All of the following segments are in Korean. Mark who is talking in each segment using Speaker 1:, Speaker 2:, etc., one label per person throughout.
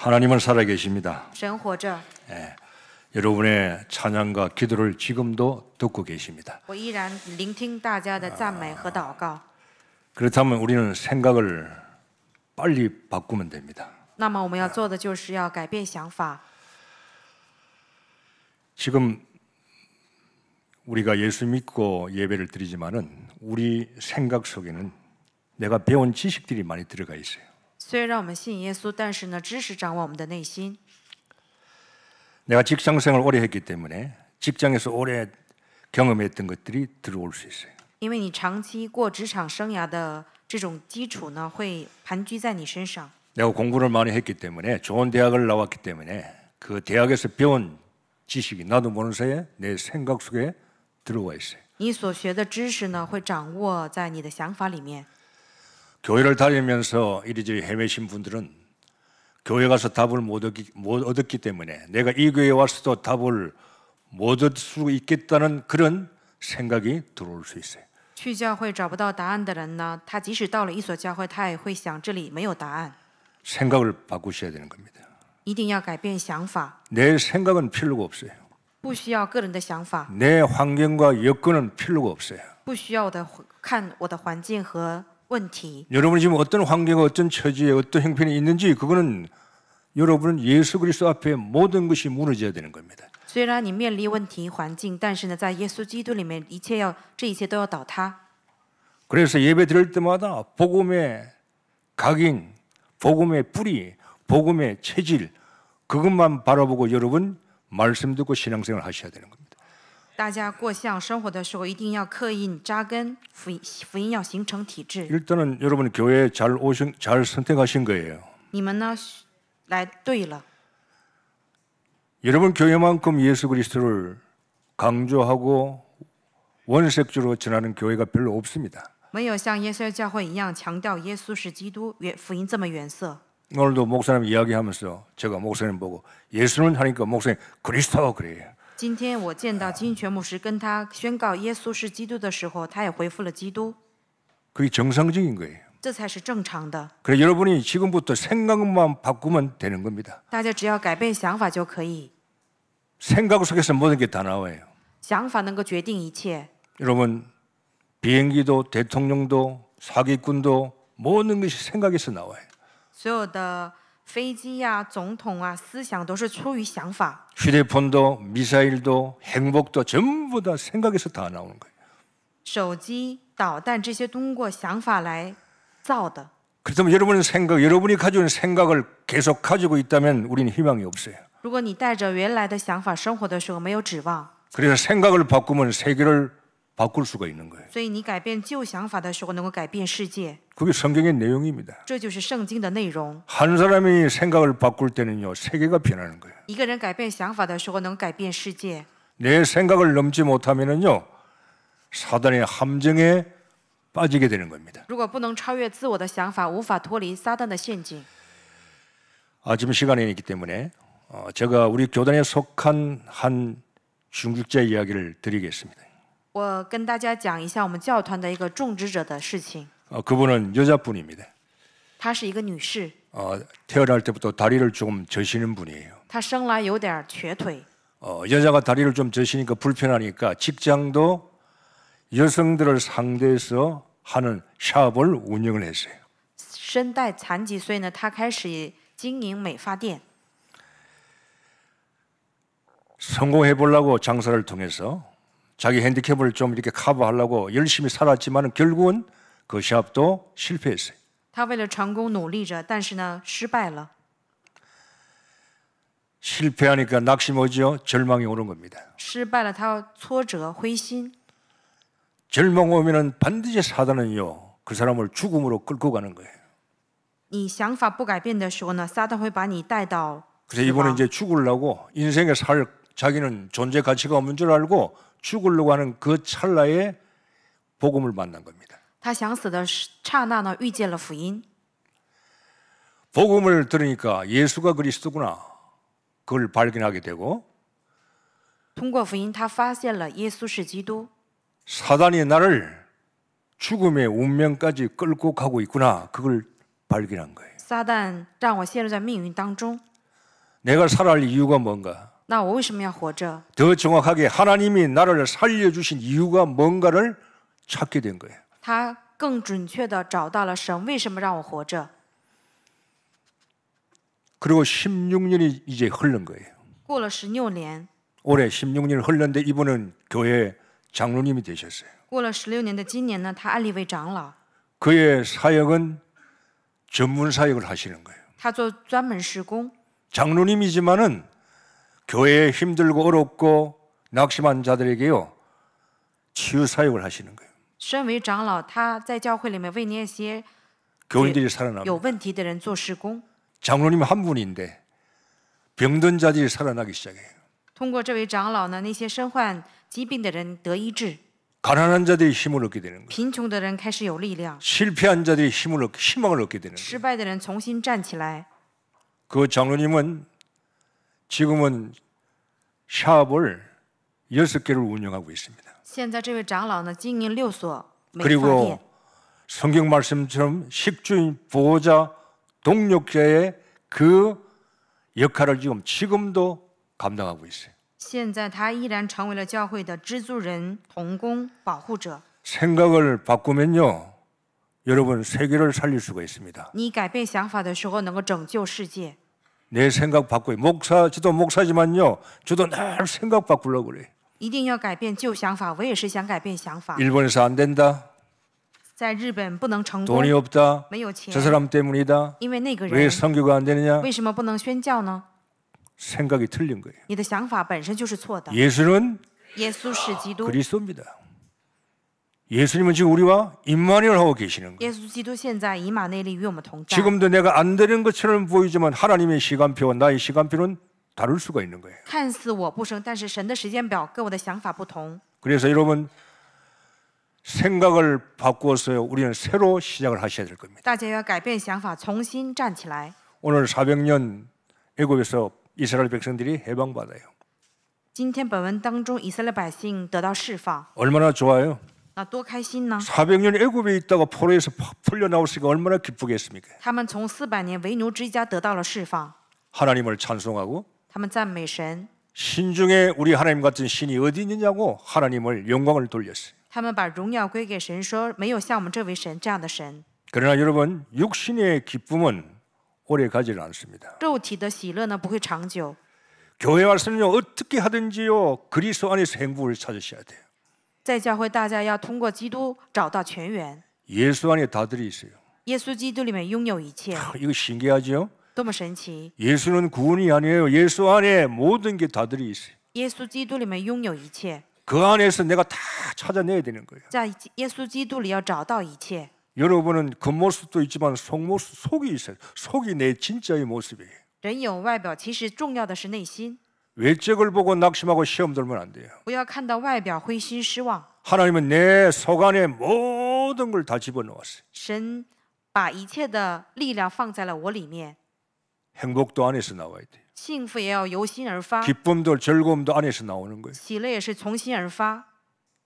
Speaker 1: 하나님은 살아계십니다.
Speaker 2: 神活着，
Speaker 1: 여러분의 찬양과 기도를 지금도 듣고 계십니다.
Speaker 2: 我依然聆听大家的赞美和祷告。
Speaker 1: 그렇다면 우리는 생각을 빨리 바꾸면 됩니다.
Speaker 2: 那么我们要做的就是要改变想法。
Speaker 1: 지금 우리가 예수 믿고 예배를 드리지만은 우리 생각 속에는 내가 배운 지식들이 많이 들어가 있어요.
Speaker 2: 虽然我们信耶稣，但是呢，知识掌握我们的内心。
Speaker 1: 내가 직장 생활 오래 했기 때문에 직장에서 오래 경험했던 것들이 들어올 수 있어요.
Speaker 2: 因为你长期过职场生涯的这种基础呢，会盘踞在你身上。
Speaker 1: 내가 공부를 많이 했기 때문에 좋은 대학을 나왔기 때문에 그 대학에서 배운 지식이 나도 모르는 사이에 내 생각 속에 들어와 있어요.
Speaker 2: 你所学的知识呢，会掌握在你的想法里面。
Speaker 1: 교회를 다니면서 이리저리 헤매신 분들은 교회 가서 답을 못 얻었기 때문에 내가 이 교회에 와서도 답을 못 얻을 수 있겠다는 그런 생각이 들어올 수 있어요.
Speaker 2: 去教会找不到答案的人呢，他即使到了一所教会，他也会想这里没有答案。
Speaker 1: 생각을 바꾸셔야 되는 겁니다.
Speaker 2: 一定要改变想法，
Speaker 1: 내 생각은 필요가 없어요.
Speaker 2: 不需要个人的想法，
Speaker 1: 내 환경과 여건은 필요가 없어요.
Speaker 2: 不需要看我的环境和问题。
Speaker 1: 여러분이 지금 어떤 환경과 어떤 처지에 어떤 형편이 있는지 그거는 여러분은 예수 그리스도 앞에 모든 것이 무너져야 되는 겁니다.
Speaker 2: 虽然你面临问题环境，但是呢，在耶稣基督里面，这一切都要倒塌。
Speaker 1: 그래서 예배 드릴 때마다 복음의 각인, 복음의 뿌리, 복음의 체질 그것만 바라보고 여러분 말씀 듣고 신앙생활 하셔야 되는 겁니다.
Speaker 2: 大家过向生活的时候，一定要刻印扎根，福音要形成体制。
Speaker 1: 일단은 여러분 교회에 잘 선택하신 거예요.
Speaker 2: 你们呢，来对了。
Speaker 1: 여러분 교회만큼 예수 그리스도를 강조하고 원색주로 전하는 교회가 별로 없습니다.
Speaker 2: 没有像耶稣教会一样强调耶稣是基督，福音这么原色。
Speaker 1: 오늘도 목사님 이야기하면서 제가 목사님 보고 예수는 하니까 목사님 그리스도 그래요.
Speaker 2: 今天我见到金泉牧师跟他宣告耶稣是基督的时候，他也回复了基督，
Speaker 1: 그게 정상적인 거예요.
Speaker 2: 这才是正常的。
Speaker 1: 그래 여러분이 지금부터 생각만 바꾸면 되는 겁니다.
Speaker 2: 大家只要改变想法就可以，
Speaker 1: 생각 속에서 모든 게 다 나와요.
Speaker 2: 想法能够决定一切。
Speaker 1: 여러분 비행기도 대통령도 사기꾼도 모든 것이 생각에서 나와요.
Speaker 2: 所有的飞机呀、总统啊，思想都是出于想法。
Speaker 1: 휴대폰도 미사일도 행복도 전부 다 생각에서 다 나오는 거예요.
Speaker 2: 手机、导弹这些通过想法来造的。
Speaker 1: 그렇다면 여러분이 가지고 있는 생각을 계속 가지고 있다면 우리는 희망이 없어요.
Speaker 2: 如果你带着原来的想法生活的时候，没有指望。
Speaker 1: 그래서 생각을 바꾸면 세계를 바꿀 수가 있는 거예요.
Speaker 2: 所以你改变旧想法的时候，能够改变世界。
Speaker 1: 그게 성경의 내용입니다.
Speaker 2: 这就是圣经的内容。
Speaker 1: 한 사람이 생각을 바꿀 때는요, 세계가 변하는 거예요.
Speaker 2: 一个人改变想法的时候，能改变世界。
Speaker 1: 내 생각을 넘지 못하면은요, 사단의 함정에 빠지게 되는 겁니다.
Speaker 2: 如果不能超越自我的想法，无法脱离撒旦的陷阱。
Speaker 1: 지금 시간이 있기 때문에 제가 우리 교단에 속한 한 중직자 이야기를 드리겠습니다.
Speaker 2: 我跟大家讲一下我们教团的一个种植者的事情。
Speaker 1: 그분은 여자분입니다.
Speaker 2: 她是一个女士，
Speaker 1: 태어날 때부터 다리를 조금 져시는 분이에요.
Speaker 2: 她生来有点瘸腿。
Speaker 1: 여자가 다리를 좀 져시니까 불편하니까 직장도 여성들을 상대해서 하는 샵을 운영을 했어요.
Speaker 2: 身带残疾，所以呢，她开始经营美发店。
Speaker 1: 성공해 보려고 장사를 통해서 자기 핸디캡을 좀 이렇게 커버하려고 열심히 살았지만 결국은 그 샵도 실패했어요.
Speaker 2: 她为了成功努力着，但是呢，失败了。
Speaker 1: 실패하니까 낙심오죠. 절망이 오는 겁니다.
Speaker 2: 失败了，她挫折、灰心。
Speaker 1: 절망 오면은 반드시 사단은요, 그 사람을 죽음으로 끌고 가는 거예요.
Speaker 2: 你想法不改变的时候呢，撒旦会把你带到
Speaker 1: 그래서 이번에 이제 죽으려고 인생에 자기는 존재 가치가 없는 줄 알고 죽으려고 하는 그 찰나에 복음을 만난 겁니다.
Speaker 2: 他想死的刹那呢，遇见了福音。
Speaker 1: 복음을 들으니까 예수가 그리스도구나 그걸 발견하게 되고
Speaker 2: 通过福音，他发现了耶稣是基督。
Speaker 1: 사단이 나를 죽음의 운명까지 끌고 가고 있구나 그걸 발견한 거예요.
Speaker 2: 撒旦让我陷入在命运当中。
Speaker 1: 내가 살아갈 이유가 뭔가?
Speaker 2: 那我为什么要活着？
Speaker 1: 더 정확하게 하나님이 나를 살려주신 이유가 뭔가를 찾게 된 거예요.
Speaker 2: 他更准确地找到了神为什么让我活着。
Speaker 1: 그리고 16년이 이제 흐른 거예요.
Speaker 2: 过了16年，
Speaker 1: 올해 16년이 흘렀는데 이분은 교회 장로님이 되셨어요.
Speaker 2: 过了16年的今年呢，他安立为长老，
Speaker 1: 그의 사역은 전문 사역을 하시는 거예요.
Speaker 2: 他做专门施工。
Speaker 1: 장로님이지만은 교회에 힘들고 어렵고 낙심한 자들에게요 치유 사역을 하시는 거예요.
Speaker 2: 身为长老，他在教会里面为那些
Speaker 1: 교인들이 살아납니다.
Speaker 2: 有问题的人做施工。
Speaker 1: 장로님 한 분인데 병든 자들이 살아나기 시작해요.
Speaker 2: 通过这位长老呢，那些身患疾病的人得医治，
Speaker 1: 가난한 자들이 힘을 얻게 되는 거예요.
Speaker 2: 贫穷的人开始有力量，
Speaker 1: 실패한 자들이 희망을 얻게 되는 거예요.
Speaker 2: 失败的人重新站起来。
Speaker 1: 그 장로님은 지금은 샵을 6개를 운영하고 있습니다.
Speaker 2: 现在这位长老呢，经营6所美发
Speaker 1: 그리고
Speaker 2: 店，
Speaker 1: 성경 말씀처럼 식주인, 보호자, 동력자의 그 역할을 지금도 감당하고 있어요.
Speaker 2: 现在他依然成为了教会的知足人、同工、保护者。
Speaker 1: 생각을 바꾸면요, 여러분 세계를 살릴 수가 있습니다.
Speaker 2: 你改变想法的时候，能够拯救世界。
Speaker 1: 내 생각 바꿔요. 저도 목사지만요, 저도 늘 생각 바꾸려고 그래요.
Speaker 2: 一定要改变旧想法，我也是想改变想法。
Speaker 1: 일본에서 안 된다,
Speaker 2: 在日本不能成功，
Speaker 1: 돈이 없다,
Speaker 2: 没有钱
Speaker 1: 저 ， 사람 때문이다,
Speaker 2: 因为那个
Speaker 1: 왜
Speaker 2: 人，
Speaker 1: 선교가 안 되느냐?
Speaker 2: 为什么不能宣教呢？
Speaker 1: 생각이 틀린 거예요.
Speaker 2: 你的想法本身就是错的。
Speaker 1: 예수는
Speaker 2: 耶稣是基督，
Speaker 1: 그리스도입니다. 예수님은 지금 우리와 임마누엘 하고 계시는 거예요.
Speaker 2: 耶稣基督现在以马内利与我们同在。
Speaker 1: 지금도 내가 안 되는 것처럼 보이지만 하나님의 시간표와 나의 시간표는 다를 수가 있는 거예요.
Speaker 2: 看似我不生，但是神的时间表跟我的想法不同。
Speaker 1: 그래서 여러분 생각을 바꾸어서 우리는 새로 시작을 하셔야 될 겁니다.
Speaker 2: 大家要改变想法，重新站起来。
Speaker 1: 오늘 400년 애굽에서 이스라엘 백성들이 해방받아요.
Speaker 2: 今天本文当中，以色列百姓得到释放，
Speaker 1: 얼마나 좋아요.
Speaker 2: 那多开心呢！
Speaker 1: 400년 애굽에 있다가 포로에서 풀려 나왔으니까 얼마나 기쁘겠습니까.
Speaker 2: 他们从400年为奴之家得到了释放，
Speaker 1: 하나님을 찬송하고
Speaker 2: 他们赞美神，
Speaker 1: 신중에 우리 하나님 같은 신이 어디 있느냐고 하나님을 영광을 돌렸어요.
Speaker 2: 他们把荣耀归给神，说没有像我们这位神这样的神。
Speaker 1: 그러나 여러분 육신의 기쁨은 오래 가지를 않습니다.
Speaker 2: 肉体的喜乐呢，不会长久。
Speaker 1: 교회 와서는요 어떻게 하든지요 그리스도 안에서 행복을 찾으셔야 돼요.
Speaker 2: 在教会，大家要通过基督找到泉源。
Speaker 1: 예수 안에 다 들어 있어요.
Speaker 2: 耶稣基督里面拥有一切，
Speaker 1: 이거 신기하죠?
Speaker 2: 多么神奇！
Speaker 1: 예수는 구원이 아니에요. 예수 안에 모든 게 다 들어 있어요.
Speaker 2: 耶稣基督里面拥有一切，
Speaker 1: 그 안에서 내가 다 찾아내야 되는 거예요.
Speaker 2: 在耶稣基督里要找到一切。
Speaker 1: 여러분은 겉모습도 있지만 속이 있어요. 속이 내 진짜의 모습이에요.
Speaker 2: 人有外表，其实重要的是内心。
Speaker 1: 외적을 보고 낙심하고 시험 들면 안 돼요.
Speaker 2: 不要看到外表灰心失望。
Speaker 1: 하나님은 내 속 안에 모든 걸 다 집어넣었어요.
Speaker 2: 神把一切的力量放在了我里面，
Speaker 1: 행복도 안에서 나와야 돼요.
Speaker 2: 幸福也要由心而发，
Speaker 1: 기쁨도 즐거움도 안에서 나오는 거예요.
Speaker 2: 喜乐也是从心而发。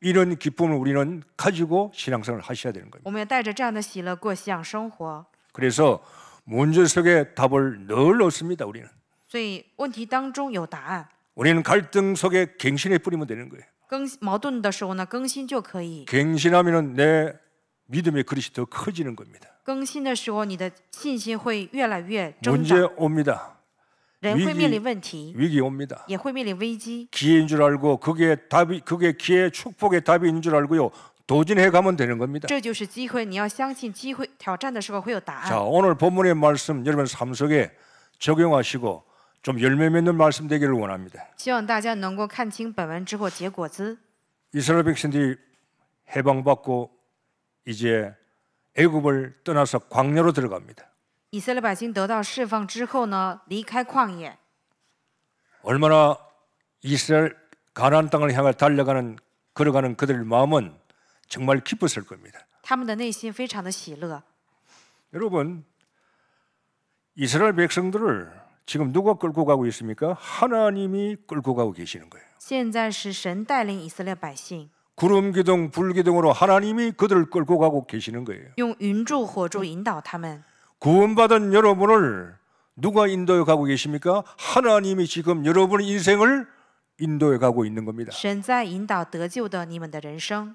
Speaker 1: 이런 기쁨을 우리는 가지고 신앙생활을 하셔야 되는 겁니다.
Speaker 2: 我们要带着这样的喜乐过信仰生活。
Speaker 1: 그래서 문제 속에 답을 늘 얻습니다. 우리는
Speaker 2: 所以问题当中有答案。
Speaker 1: 우리는 갈등 속에 갱신해 뿌리면 되는 거예요.
Speaker 2: 矛盾的时候呢，更新就可以。
Speaker 1: 갱신하면은 내 믿음의 그릇이 더 커지는 겁니다.
Speaker 2: 更新的时候，你的信心会越来越增
Speaker 1: 문제
Speaker 2: 长。
Speaker 1: 옵니다.
Speaker 2: 人会面临问题，
Speaker 1: 위기 옵니다.
Speaker 2: 也会面临危机。
Speaker 1: 기회인 줄 알고 그게 기회 축복의 답인 줄 알고요. 도전해 가면 되는 겁니다.
Speaker 2: 这就是机会，你要相信机会挑战的时候会有答
Speaker 1: 자,
Speaker 2: 案。
Speaker 1: 오늘 본문의 말씀 여러분 삶 속에 적용하시고 좀 열매 맺는 말씀 되기를 원합니다.
Speaker 2: 希望大家能够看清本文之后结果子。
Speaker 1: 이스라엘 백성들이 해방받고 이제 애굽을 떠나서 광야로 들어갑니다.
Speaker 2: 以色列百姓得到释放之后呢，离开旷野，
Speaker 1: 얼마나 이스라엘 가나안 땅을 향해 걸어가는 그들의 마음은 정말 기뻤을 겁니다.
Speaker 2: 他们的内心非常的喜乐。
Speaker 1: 여러분, 이스라엘 백성들을 지금 누가 끌고 가고 있습니까? 하나님이 끌고 가고 계시는 거예요.
Speaker 2: 现在是神带领以色列百姓，
Speaker 1: 구름 기둥, 불 기둥으로 하나님이 그들을 끌고 가고 계시는 거예요.
Speaker 2: 用云柱火柱引导他们。
Speaker 1: 구원받은 여러분을 누가 인도해 가고 계십니까? 하나님이 지금 여러분의 인생을 인도해 가고 있는 겁니다.
Speaker 2: 神在引导得救的你们的人生，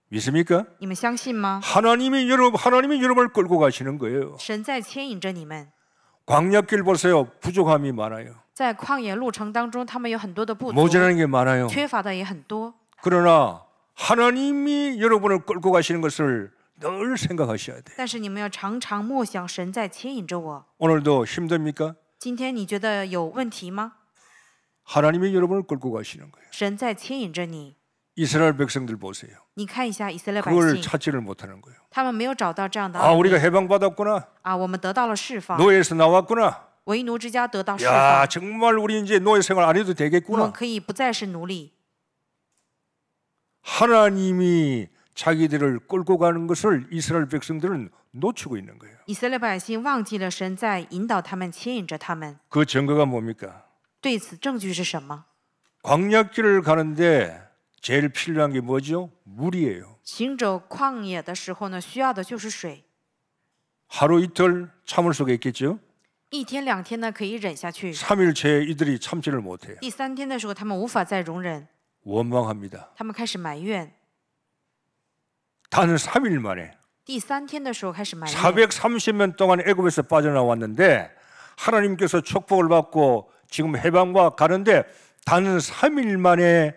Speaker 1: 믿습니까?
Speaker 2: 你们相信吗？
Speaker 1: 하나님이 여러분을 끌고 가시는 거예요.
Speaker 2: 神在牵引着你们，
Speaker 1: 광야길 보세요. 부족함이 많아요.
Speaker 2: 在旷野路程当中，他们有很多的不足，
Speaker 1: 모자라는 게 많아요.
Speaker 2: 缺乏的也很多。
Speaker 1: 그러나 하나님이 여러분을 끌고 가시는 것을 늘 생각하셔야 돼요.
Speaker 2: 但是你们要常常默想，神在牵引着我。
Speaker 1: 오늘도 힘듭니까?
Speaker 2: 今天你觉得有问题吗？
Speaker 1: 하나님이 여러분을 끌고 가시는 거예요.
Speaker 2: 神在牵引着你。
Speaker 1: 이스라엘 백성들 보세요.
Speaker 2: 你看一下以色列百
Speaker 1: 그걸
Speaker 2: 姓，
Speaker 1: 찾지를 못하는 거예요.
Speaker 2: 他们没有找到这样的
Speaker 1: 아,
Speaker 2: 奥秘
Speaker 1: 우리가 해방받았구나.
Speaker 2: 啊，我们得到了释放，
Speaker 1: 노예에서 나왔구나.
Speaker 2: 为奴之家得到释
Speaker 1: 야,
Speaker 2: 放，
Speaker 1: 정말 우리 이제 노예 생활 안 해도
Speaker 2: 我们
Speaker 1: 되겠구나.
Speaker 2: 可以不再是奴隶。
Speaker 1: 하나님이 자기들을 끌고 가는 것을 이스라엘 백성들은 놓치고 있는 거예요.
Speaker 2: 以色列百姓忘记了神在引导他们，牵引着他们。
Speaker 1: 그 증거가 뭡니까?
Speaker 2: 对此证据是什么？
Speaker 1: 광야길을 가는데 제일 필요한 게 뭐죠? 물이에요.
Speaker 2: 行走旷野的时候呢，需要的就是水。
Speaker 1: 하루 이틀 참을 수가 있겠죠?
Speaker 2: 一天两天呢可以忍下去，
Speaker 1: 3일째 이들이 참지를 못해요.
Speaker 2: 第三天的时候他们无法再容忍，
Speaker 1: 원망합니다.
Speaker 2: 他们开始埋怨。
Speaker 1: 단 3일 만에
Speaker 2: 第三天的时候开始埋怨。
Speaker 1: 430년 동안 애굽에서 빠져나왔는데 하나님께서 축복을 받고 지금 해방과 가는데 단 3일 만에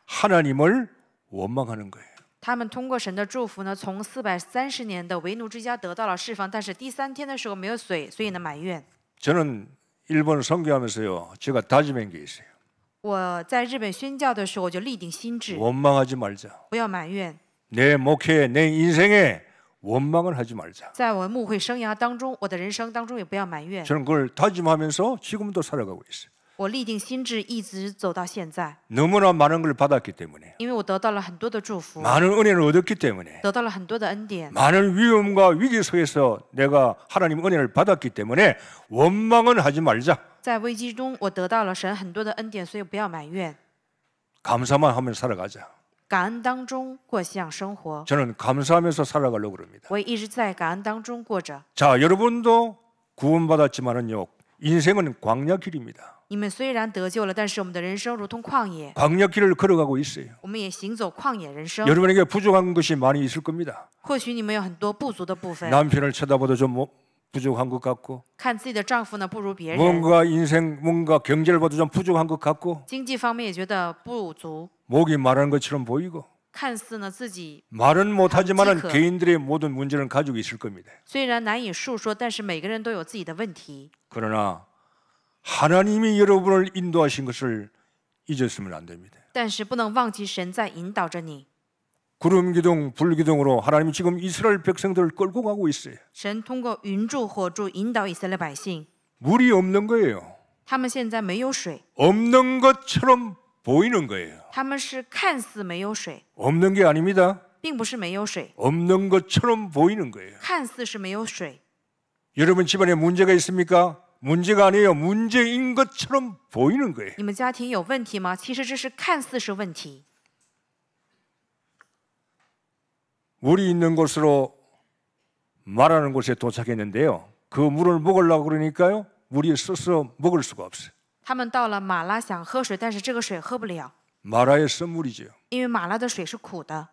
Speaker 1: 하나님을 원망하는 거예요.
Speaker 2: 他们通过神的祝福呢，从430年的为奴之家得到了释放，但是第三天的时候没有水，所以呢埋怨。
Speaker 1: 저는 일본 선교하면서요, 제가 다짐한 게 있어요.
Speaker 2: 我在日本宣教的时候，我就立定心志，
Speaker 1: 원망하지 말자.
Speaker 2: 不要埋怨。
Speaker 1: 내 목회, 내 인생에 원망을 하지 말자.
Speaker 2: 在我牧会生涯当中，我的人生当中也不要埋怨。
Speaker 1: 저는 그걸 다짐하면서 지금도 살아가고 있어요.
Speaker 2: 我立定心志，一直走到现在，
Speaker 1: 너무나 많은 걸 받았기 때문에,
Speaker 2: 因为我得到了很多的祝福，
Speaker 1: 많은 은혜를 얻었기 때문에,
Speaker 2: 得到了很多的恩典。
Speaker 1: 많은 위험과 위기 속에서 내가 하나님 은혜를 받았기 때문에 원망은 하지 말자.
Speaker 2: 在危机中，我得到了神很多的恩典，所以不要埋怨，
Speaker 1: 감사만 하면 살아가자.
Speaker 2: 感恩当中过像生活。
Speaker 1: 저는 감사하면서 살아가려고 그럽니다.
Speaker 2: 我也一直在感恩当中过着。
Speaker 1: 자, 여러분도 구원받았지만은요, 인생은 광야길입니다.
Speaker 2: 你们虽然得救了，但是我们的人生如同旷野，
Speaker 1: 광야길을 걸어가고 있어요.
Speaker 2: 我们也行走旷野人生。
Speaker 1: 여러분에게 부족한 것이 많이 있을 겁니다.
Speaker 2: 或许你们有很多不足的部分，
Speaker 1: 남편을 쳐다봐도 좀 부족한 것 같고,
Speaker 2: 看自己的丈夫呢不如别人，
Speaker 1: 뭔가 인생, 뭔가 경제를 봐도 좀 부족한 것 같고,
Speaker 2: 经济方面也觉得不足，
Speaker 1: 목이 마른 것처럼 보이고,
Speaker 2: 看似呢自己
Speaker 1: 말은 못하지만은
Speaker 2: 饥渴.
Speaker 1: 개인들의 모든 문제는 가지고 있을 겁니다.
Speaker 2: 虽然难以述说，但是每个人都有自己的问题。
Speaker 1: 그러나 하나님이 여러분을 인도하신 것을 잊었으면 안 됩니다.
Speaker 2: 但是不能忘记神在引导着你。
Speaker 1: 구름 기둥, 불 기둥으로 하나님이 지금 이스라엘 백성들을 끌고 가고 있어요.
Speaker 2: 神通过云柱、火柱引导以色列百姓，
Speaker 1: 물이 없는 거예요.
Speaker 2: 他们现在没有水，
Speaker 1: 없는 것처럼 보이는 거예요.
Speaker 2: 他们是看似没有水，
Speaker 1: 없는 게 아닙니다.
Speaker 2: 并不是没有水，
Speaker 1: 없는 것처럼 보이는 거예요.
Speaker 2: 看似是没有水。
Speaker 1: 여러분 집안에 문제가 있습니까? 문제가 아니에요. 문제인 것처럼 보이는 거예요.
Speaker 2: 你们家庭有问题吗？其实这是看似是问题。
Speaker 1: 물이 있는 곳으로 말하는 곳에 도착했는데요. 그 물을 먹으려고 그러니까요. 물이 써서 먹을 수가 없어요.
Speaker 2: 他们到了马拉想喝水，但是这个水喝不了，
Speaker 1: 마라의 쓴물이죠.
Speaker 2: 因为马拉的水是苦的。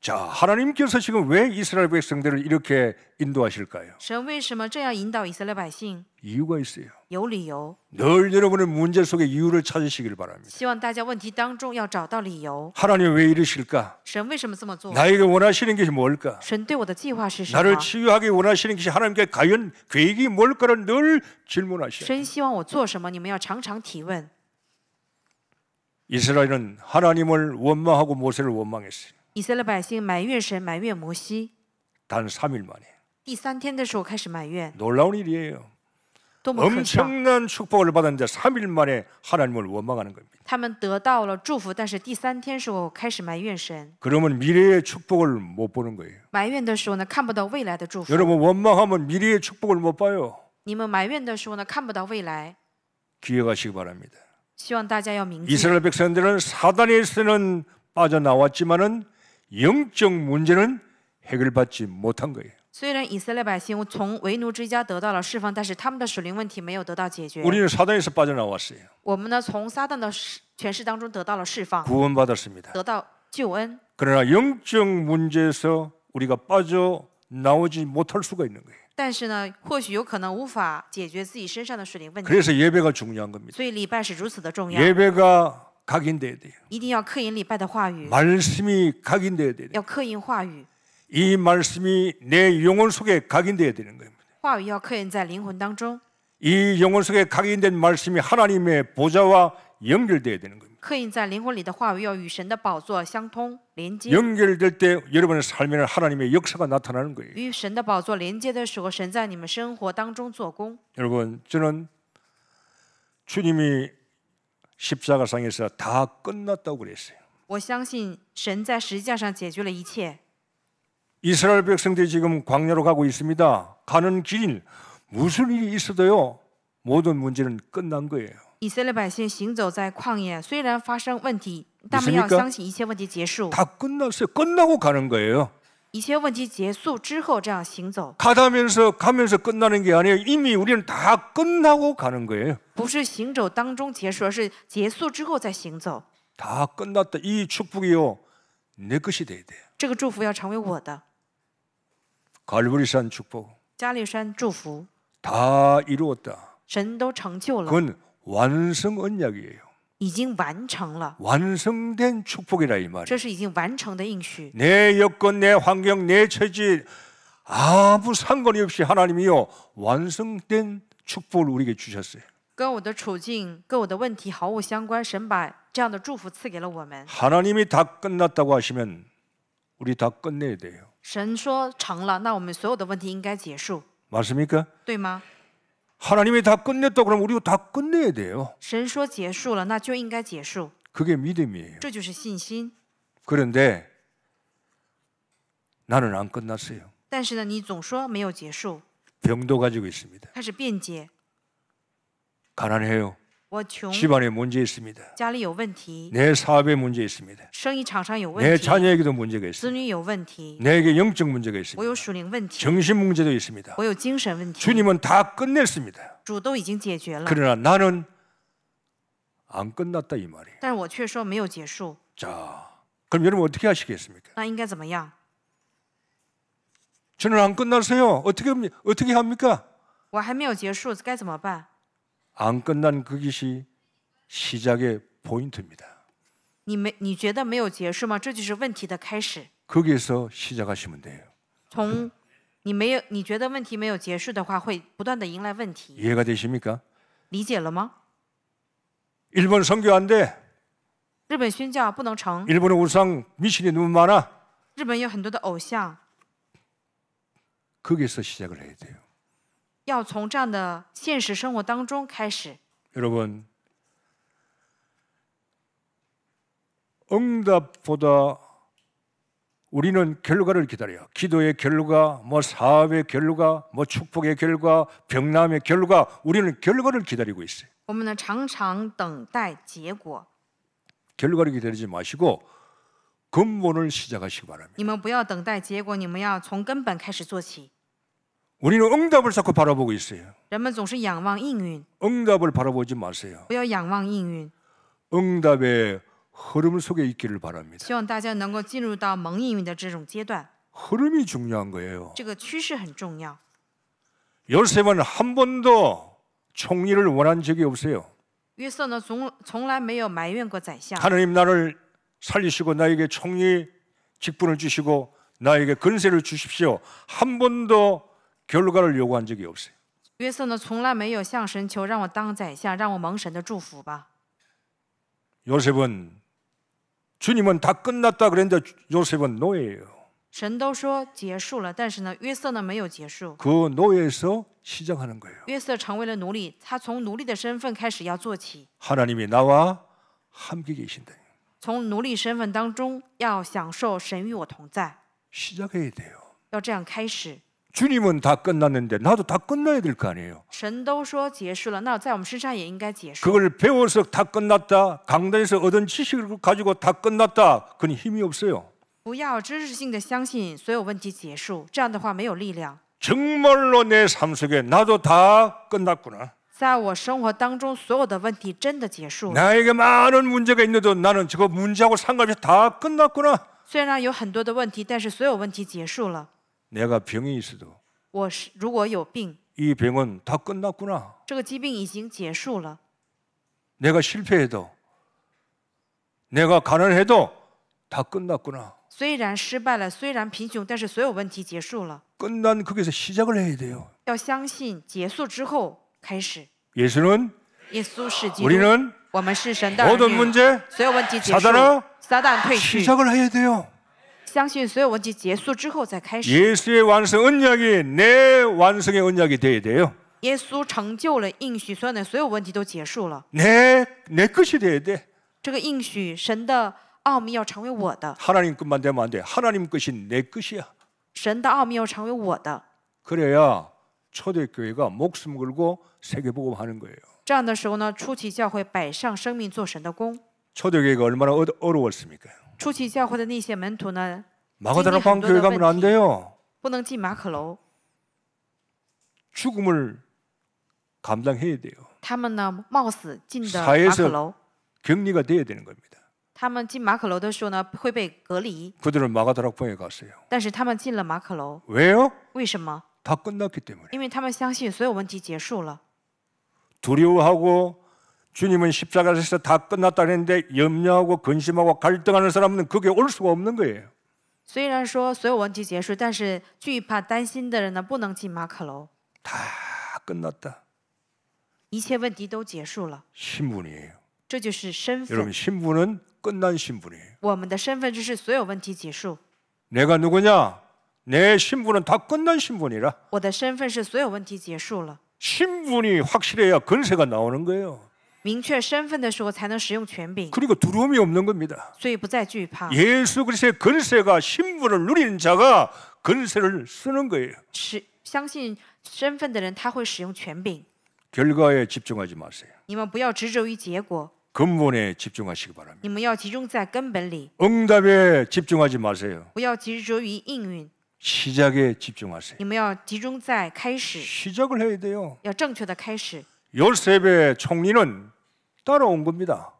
Speaker 1: 자, 하나님께서 지금 왜 이스라엘 백성들을 이렇게 인도하실까요?
Speaker 2: 神为什么这样引导以色列百姓？
Speaker 1: 이유가 있어요.
Speaker 2: 有理由。
Speaker 1: 늘 여러분의 문제 속에 이유를 찾으시길 바랍니다.
Speaker 2: 希望大家问题当中要找到理由。
Speaker 1: 하나님 왜 이러실까?
Speaker 2: 神为什么这么做？
Speaker 1: 나에게 원하시는 것이 뭘까?
Speaker 2: 神对我的计划是什
Speaker 1: 나를
Speaker 2: 么？
Speaker 1: 치유하게 원하시는 것이 하나님께 과연 계획이 뭘까를 늘 질문하셔요.
Speaker 2: 神希望我做什么？你们要常常提问。
Speaker 1: 이스라엘은 하나님을 원망하고 모세를 원망했어요.
Speaker 2: 以色列百姓埋怨神，埋怨摩西。
Speaker 1: 단 3일 만에.
Speaker 2: 第三天的时候开始埋怨，
Speaker 1: 놀라운 일이에요.
Speaker 2: 多么可笑！
Speaker 1: 엄청난 축복을 받았는데 3일 만에 하나님을 원망하는 겁니다.
Speaker 2: 他们得到了祝福，但是第三天时候开始埋怨神。
Speaker 1: 그러면 미래의 축복을 못 보는 거예요.
Speaker 2: 埋怨的时候呢，看不到未来的祝福。
Speaker 1: 여러분 원망하면 미래의 축복을 못 봐요.
Speaker 2: 你们埋怨的时候呢，看不到未来。
Speaker 1: 기억하시기 바랍니다.
Speaker 2: 希望大家要铭记，
Speaker 1: 이스라엘 백성들은 사단에서는 빠져나왔지만은 영적 문제는 해결받지 못한 거예요.
Speaker 2: 虽然以色列百姓从为奴之家得到了释放，但是他们的属灵问题没有得到解决。
Speaker 1: 우리는 사단에서 빠져나왔어요.
Speaker 2: 我们呢，从撒旦的权势当中得到了释放，
Speaker 1: 구원받았습니다.
Speaker 2: 得到救恩。
Speaker 1: 그러나 영적 문제에서 우리가 빠져나오지 못할 수가 있는 거예요.
Speaker 2: 但是呢，或许有可能无法解决自己身上的属灵问题，
Speaker 1: 그래서 예배가 중요한 겁니다.
Speaker 2: 所以礼拜是如此的重要，
Speaker 1: 예배가 각인돼야 돼요.
Speaker 2: 一定要刻印礼拜的话语，
Speaker 1: 말씀이 각인돼야 돼요.
Speaker 2: 要刻印话语，
Speaker 1: 이 말씀이 내 영혼 속에 각인돼야 되는 겁니다.
Speaker 2: 话语要刻印在灵魂当中，
Speaker 1: 이 영혼 속에 각인된 말씀이 하나님의 보좌와 연결돼야 되는 겁니다.
Speaker 2: 刻印在灵魂里的话语要与神的宝座相通连接，
Speaker 1: 연결될 때 여러분의 삶에는 하나님의 역사가 나타나는 거예요.
Speaker 2: 与神的宝座连接的时候，神在你们生活当中做工。
Speaker 1: 여러분, 저는 주님이 십자가상에서 다 끝났다고 그랬어요.
Speaker 2: 我相信神在十字架上解决了一切。
Speaker 1: 이스라엘 백성들이 지금 광야로 가고 있습니다. 가는 길 무슨 일이 있어도요, 모든 문제는 끝난 거예요.
Speaker 2: 以色列百姓行走在旷野，虽然发生问题，他们
Speaker 1: 믿습니까
Speaker 2: 要相信一切问题结束。
Speaker 1: 다 끝났어요. 끝나고 가는 거예요.
Speaker 2: 一切问题结束之后，这样行走，
Speaker 1: 가면서 끝나는 게 아니에요. 이미 우리는 다 끝나고 가는 거예요.
Speaker 2: 不是行走当中结束，而是结束之后再行走。
Speaker 1: 다 끝났다. 이 축복이요, 내 것이 돼야 돼요.
Speaker 2: 这个祝福要成为我的。
Speaker 1: 갈보리산 축복
Speaker 2: 加利山祝福，
Speaker 1: 다 이루었다.
Speaker 2: 神都成就了，
Speaker 1: 그건 완성 언약이에요.
Speaker 2: 已经完成了，
Speaker 1: 완성된 축복이라 이 말이에요.
Speaker 2: 这是已经完成的应许。
Speaker 1: 내 여건, 내 환경, 내 처지 아무 상관이 없이 하나님이요, 완성된 축복을 우리에게 주셨어요.
Speaker 2: 跟我的处境、跟我的问题毫无相关，神把这样的祝福赐给了我们。
Speaker 1: 하나님이 다 끝났다고 하시면 우리 다 끝내야 돼요.
Speaker 2: 神说成了，那我们所有的问题应该结束，
Speaker 1: 맞습니까?
Speaker 2: 对吗？
Speaker 1: 하나님이 다 끝냈다고 그러면 우리도 다 끝내야 돼요.
Speaker 2: 神说结束了，那就应该结束，
Speaker 1: 그게 믿음이에요.
Speaker 2: 这就是信心。
Speaker 1: 그런데 나는 안 끝났어요.
Speaker 2: 但是呢，你总说没有结束，
Speaker 1: 병도 가지고 있습니다.
Speaker 2: 开始辩解，
Speaker 1: 가난해요.
Speaker 2: 我穷，
Speaker 1: 집안에 문제 있습니다.
Speaker 2: 家里有问题，
Speaker 1: 내 사업에 문제 있습니다.
Speaker 2: 生意场上有
Speaker 1: 내
Speaker 2: 问题，
Speaker 1: 자녀에게도 문제가
Speaker 2: 子
Speaker 1: 있습니다.
Speaker 2: 女有问题，
Speaker 1: 내게 영적 문제가
Speaker 2: 我
Speaker 1: 있습니다.
Speaker 2: 有属灵问题，
Speaker 1: 정신 문제도 있습니다.
Speaker 2: 我有精神问题，
Speaker 1: 주님은 다 끝냈습니다.
Speaker 2: 主都已经解决了，
Speaker 1: 그러나 나는 안 끝났다 이 말이에요.
Speaker 2: 但是我却说没有结束，
Speaker 1: 자, 그럼 여러분 어떻게 하시겠습니까?
Speaker 2: 那应该怎么样？
Speaker 1: 저는 안 끝났어요. 어떻게 합니까?
Speaker 2: 我还没有结束，该怎么办？
Speaker 1: 안 끝난 그것이 시작의 포인트입니다.
Speaker 2: 你觉得没有结束吗？这就是问题的开始。
Speaker 1: 거기에서 시작하시면 돼요.
Speaker 2: 从你觉得问题没有结束的话，会不断的迎来问题，
Speaker 1: 이해가 되십니까?
Speaker 2: 理解了吗？
Speaker 1: 일본 선교 안 돼.
Speaker 2: 日本宣教不能成，
Speaker 1: 일본의 우상 미신이 너무 많아.
Speaker 2: 日本有很多的偶像，
Speaker 1: 거기에서 시작을 해야 돼요.
Speaker 2: 要从这样的现实生活当中开始。
Speaker 1: 여러분, 응답보다 우리는 결과를 기다려요. 기도의 결과, 뭐 사업의 결과, 뭐 축복의 결과, 병남의 결과, 우리는 결과를 기다리고 있어요.
Speaker 2: 我们呢，常常等待结果。
Speaker 1: 결과를 기다리지 마시고 근본을 시작하시기 바랍니다.
Speaker 2: 你们不要等待结果，你们要从根本开始做起。
Speaker 1: 우리는 응답을 자꾸 바라보고 있어요.
Speaker 2: 人们总是仰望应允，
Speaker 1: 응답을 바라보지 마세요.
Speaker 2: 不要仰望应允。
Speaker 1: 응답의 흐름 속에 있기를 바랍니다.
Speaker 2: 希望大家能够进入到蒙应允的这种阶段，
Speaker 1: 흐름이 중요한 거예요.
Speaker 2: 这个趋势很重要。
Speaker 1: 요셉은 한 번도 총리를 원한 적이 없어요.
Speaker 2: 约瑟呢，从来没有埋怨过宰相。
Speaker 1: 하나님 나를 살리시고 나에게 총리 직분을 주시고 나에게 권세를 주십시오. 한 번도 결과를 요구한 적이 없어요.
Speaker 2: 约瑟呢，从来没有向神求让我当宰相，让我蒙神的祝福吧。
Speaker 1: 요셉은 주님은 다 끝났다 그랬는데 요셉은 노예예요.
Speaker 2: 神都说结束了，但是呢，约瑟呢没有结束。
Speaker 1: 그 노예에서 시작하는 거예요.
Speaker 2: 约瑟成为了奴隶，他从奴隶的身份开始要做起，
Speaker 1: 하나님이 나와 함께 계신다.
Speaker 2: 从奴隶身份当中要享受神与我同在，
Speaker 1: 시작해야 돼요.
Speaker 2: 要这样开始。
Speaker 1: 주님은 다 끝났는데 나도 다 끝나야 될 거 아니에요.
Speaker 2: 神都说结束了，那在我们身上也应该结束。
Speaker 1: 그걸 배워서 다 끝났다, 강단에서 얻은 지식을 가지고 다 끝났다, 그건 힘이 없어요.
Speaker 2: 不要知识性的相信所有问题结束，这样的话没有力量。
Speaker 1: 정말로 내 삶 속에 나도 다 끝났구나.
Speaker 2: 在我生活当中，所有的问题真的结束了。
Speaker 1: 나에게 많은 문제가 있는데도 나는 저거 문제하고 상관없이 다 끝났구나.
Speaker 2: 虽然有很多的问题，但是所有问题结束了。
Speaker 1: 내가 병이 있어도
Speaker 2: 如果有病，
Speaker 1: 이 병은 다 끝났구나.
Speaker 2: 这个疾病已经结束了。
Speaker 1: 내가 실패해도 내가 가난해도 다 끝났구나.
Speaker 2: 虽然失败了，虽然贫穷，但是所有问题结束了。
Speaker 1: 끝난 거기서 시작을 해야 돼요.
Speaker 2: 要相信结束之后开始。
Speaker 1: 예수는
Speaker 2: 耶稣是基督，
Speaker 1: 우리는
Speaker 2: 我们是神的儿
Speaker 1: 모든
Speaker 2: 女，
Speaker 1: 문제
Speaker 2: 所有问题结束，
Speaker 1: 사단아
Speaker 2: 撒旦退去，
Speaker 1: 시작을 해야 돼요.
Speaker 2: 相信所有问题结束之后再开始。
Speaker 1: 예수의 완성 언약이 내 완성의 언약이 돼야 돼요.
Speaker 2: 耶稣成就了应许，所有问题都结束了。
Speaker 1: 내 것이 돼야 돼.
Speaker 2: 这个应许，神的奥秘要成为我的，
Speaker 1: 하나님 것만 되면 안 돼. 하나님 것이 내 것이야.
Speaker 2: 神的奥秘要成为我的。
Speaker 1: 그래야 초대교회가 목숨 걸고 세계복음 하는 거예요.
Speaker 2: 这样的时候呢，初期教会摆上生命做神的工。
Speaker 1: 초대교회가 얼마나 어려웠습니까?
Speaker 2: 初期教会的那些门徒呢，
Speaker 1: 마가다락방 교회 가면 안 돼요.
Speaker 2: 不能进马可楼，
Speaker 1: 죽음을 감당해야 돼요.
Speaker 2: 他们呢冒死进的马
Speaker 1: 사회에서
Speaker 2: 可楼。
Speaker 1: 격리가 돼야 되는 겁니다.
Speaker 2: 他们进马可楼的时候呢，会被隔离，
Speaker 1: 그들은 마가다락방에 갔어요.
Speaker 2: 但是他们进了马可楼，
Speaker 1: 왜요?
Speaker 2: 为什么？
Speaker 1: 다 끝났기 때문에.
Speaker 2: 因为他们相信所有问题结束了。
Speaker 1: 두려워하고 주님은 십자가에서 다 끝났다 했는데 염려하고 근심하고 갈등하는 사람은 거기에 올 수가 없는 거예요.
Speaker 2: 虽然说所有问题结束，但是惧怕、担心的人呢，不能进马可楼。
Speaker 1: 다 끝났다.
Speaker 2: 一切问题都结束了，
Speaker 1: 신분이에요.
Speaker 2: 这就是身
Speaker 1: 여러분
Speaker 2: 份。
Speaker 1: 신분은 끝난 신분이에요.
Speaker 2: 我们的身份就是所有问题结束。
Speaker 1: 내가 누구냐? 내 신분은 다 끝난 신분이라.
Speaker 2: 我的身份是所有问题结束了。
Speaker 1: 신분이 확실해야 권세가 나오는 거예요.
Speaker 2: 明确身份的时候，才能使用权柄，
Speaker 1: 그리고 두려움이 없는 겁니다.
Speaker 2: 所以不再惧怕。
Speaker 1: 예수 그리스도의 권세가 신분을 누리는 자가 권세를 쓰는 거예요.
Speaker 2: 相信身份的人，他会使用权柄。
Speaker 1: 결과에 집중하지 마세요.
Speaker 2: 你们不要执着于结果，
Speaker 1: 근본에 집중하시기 바랍니다.
Speaker 2: 你们要集中在根本里，
Speaker 1: 응답에 집중하지 마세요.
Speaker 2: 不要执着于应允，
Speaker 1: 시작에 집중하세요.
Speaker 2: 你们要集中在开始，
Speaker 1: 시작을 해야 돼요.
Speaker 2: 要正确的开始。
Speaker 1: 요셉의 총리는 따라온 겁니다.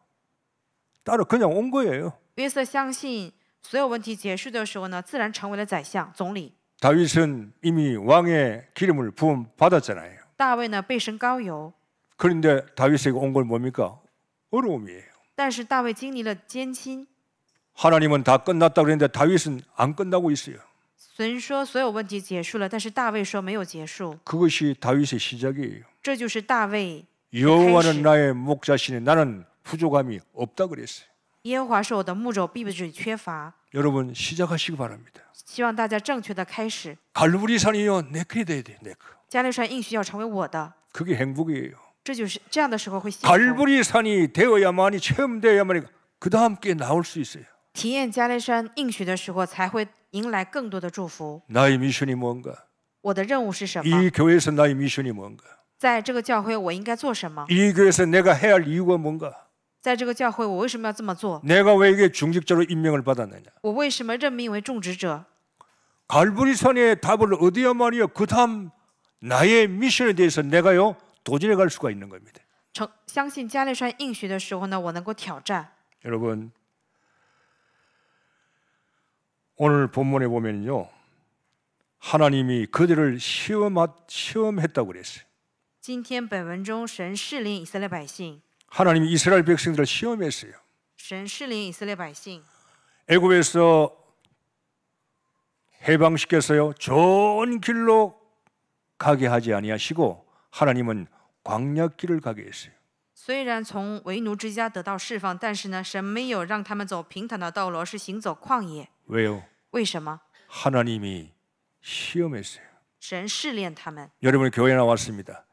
Speaker 1: 그냥 온 거예요.
Speaker 2: 约瑟相信所有问题结束的时候呢，自然成为了宰相、总理。
Speaker 1: 다윗은 이미 왕의 기름을 부음 받았잖아요.
Speaker 2: 大卫呢被神膏油，
Speaker 1: 그런데 다윗에게 온 건 뭡니까? 어려움이에요.
Speaker 2: 但是大卫经历了艰辛。
Speaker 1: 하나님은 다 끝났다 그랬는데 다윗은 안 끝나고 있어요.
Speaker 2: 神说所有问题结束了，但是大卫说没有结束，
Speaker 1: 그것이 다윗의 시작이에요.
Speaker 2: 这就是大卫。
Speaker 1: 여호와는 나의 목자시니 나는 부족함이 없다 그랬어요.
Speaker 2: 耶和华是我的牧者，必不致缺乏。
Speaker 1: 여러분 시작하시기 바랍니다.
Speaker 2: 希望大家正确的开始。
Speaker 1: 갈보리산이요 내 거 돼야 돼. 내 거.
Speaker 2: 加利山应许要成为我的，
Speaker 1: 그게 행복이에요.
Speaker 2: 这就是这样的时候会幸福。
Speaker 1: 갈보리산이 되어야만이 체험되어야만이 그 다음 게 나올 수 있어요.
Speaker 2: 体验加利山应许的时候，才会迎来更多的祝福。
Speaker 1: 나의 미션이 뭔가?
Speaker 2: 我的任务是什么？
Speaker 1: 이 교회에서 나의 미션이 뭔가?
Speaker 2: 在这个教会，我应该做什么？
Speaker 1: 이 교회에서 내가 해야 할 이유가 뭔가?
Speaker 2: 在这个教会，我为什么要这么做？
Speaker 1: 내가 왜 이게 중직자로 임명을 받았느냐?
Speaker 2: 我为什么任命为种植者？
Speaker 1: 갈보리산의 답을 얻어야만이요. 그 다음 나의 미션에 대해서 내가요 도전해 갈 수가 있는 겁니다.
Speaker 2: 相信加利山应许的时候呢，我能够挑战。
Speaker 1: 여러분 오늘 본문에 보면요 하나님이 그들을 시험했다고 그랬어요.
Speaker 2: 今天本文中，神试炼以色列百姓，
Speaker 1: 하나님이 이스라엘 백성들을 시험했어요.
Speaker 2: 神试炼以色列百姓。
Speaker 1: 애굽에서 해방시켜서요 좋은 길로 가게 하지 아니하시고 하나님은 광야길을 가게 했어요.
Speaker 2: 虽然从为奴之家得到释放，但是呢，神没有让他们走平坦的道路，而是行走旷野。
Speaker 1: 왜요?
Speaker 2: 为什么？
Speaker 1: 하나님이 시험했어요.
Speaker 2: 神试炼他们。
Speaker 1: 여러분 교회 나왔습니다.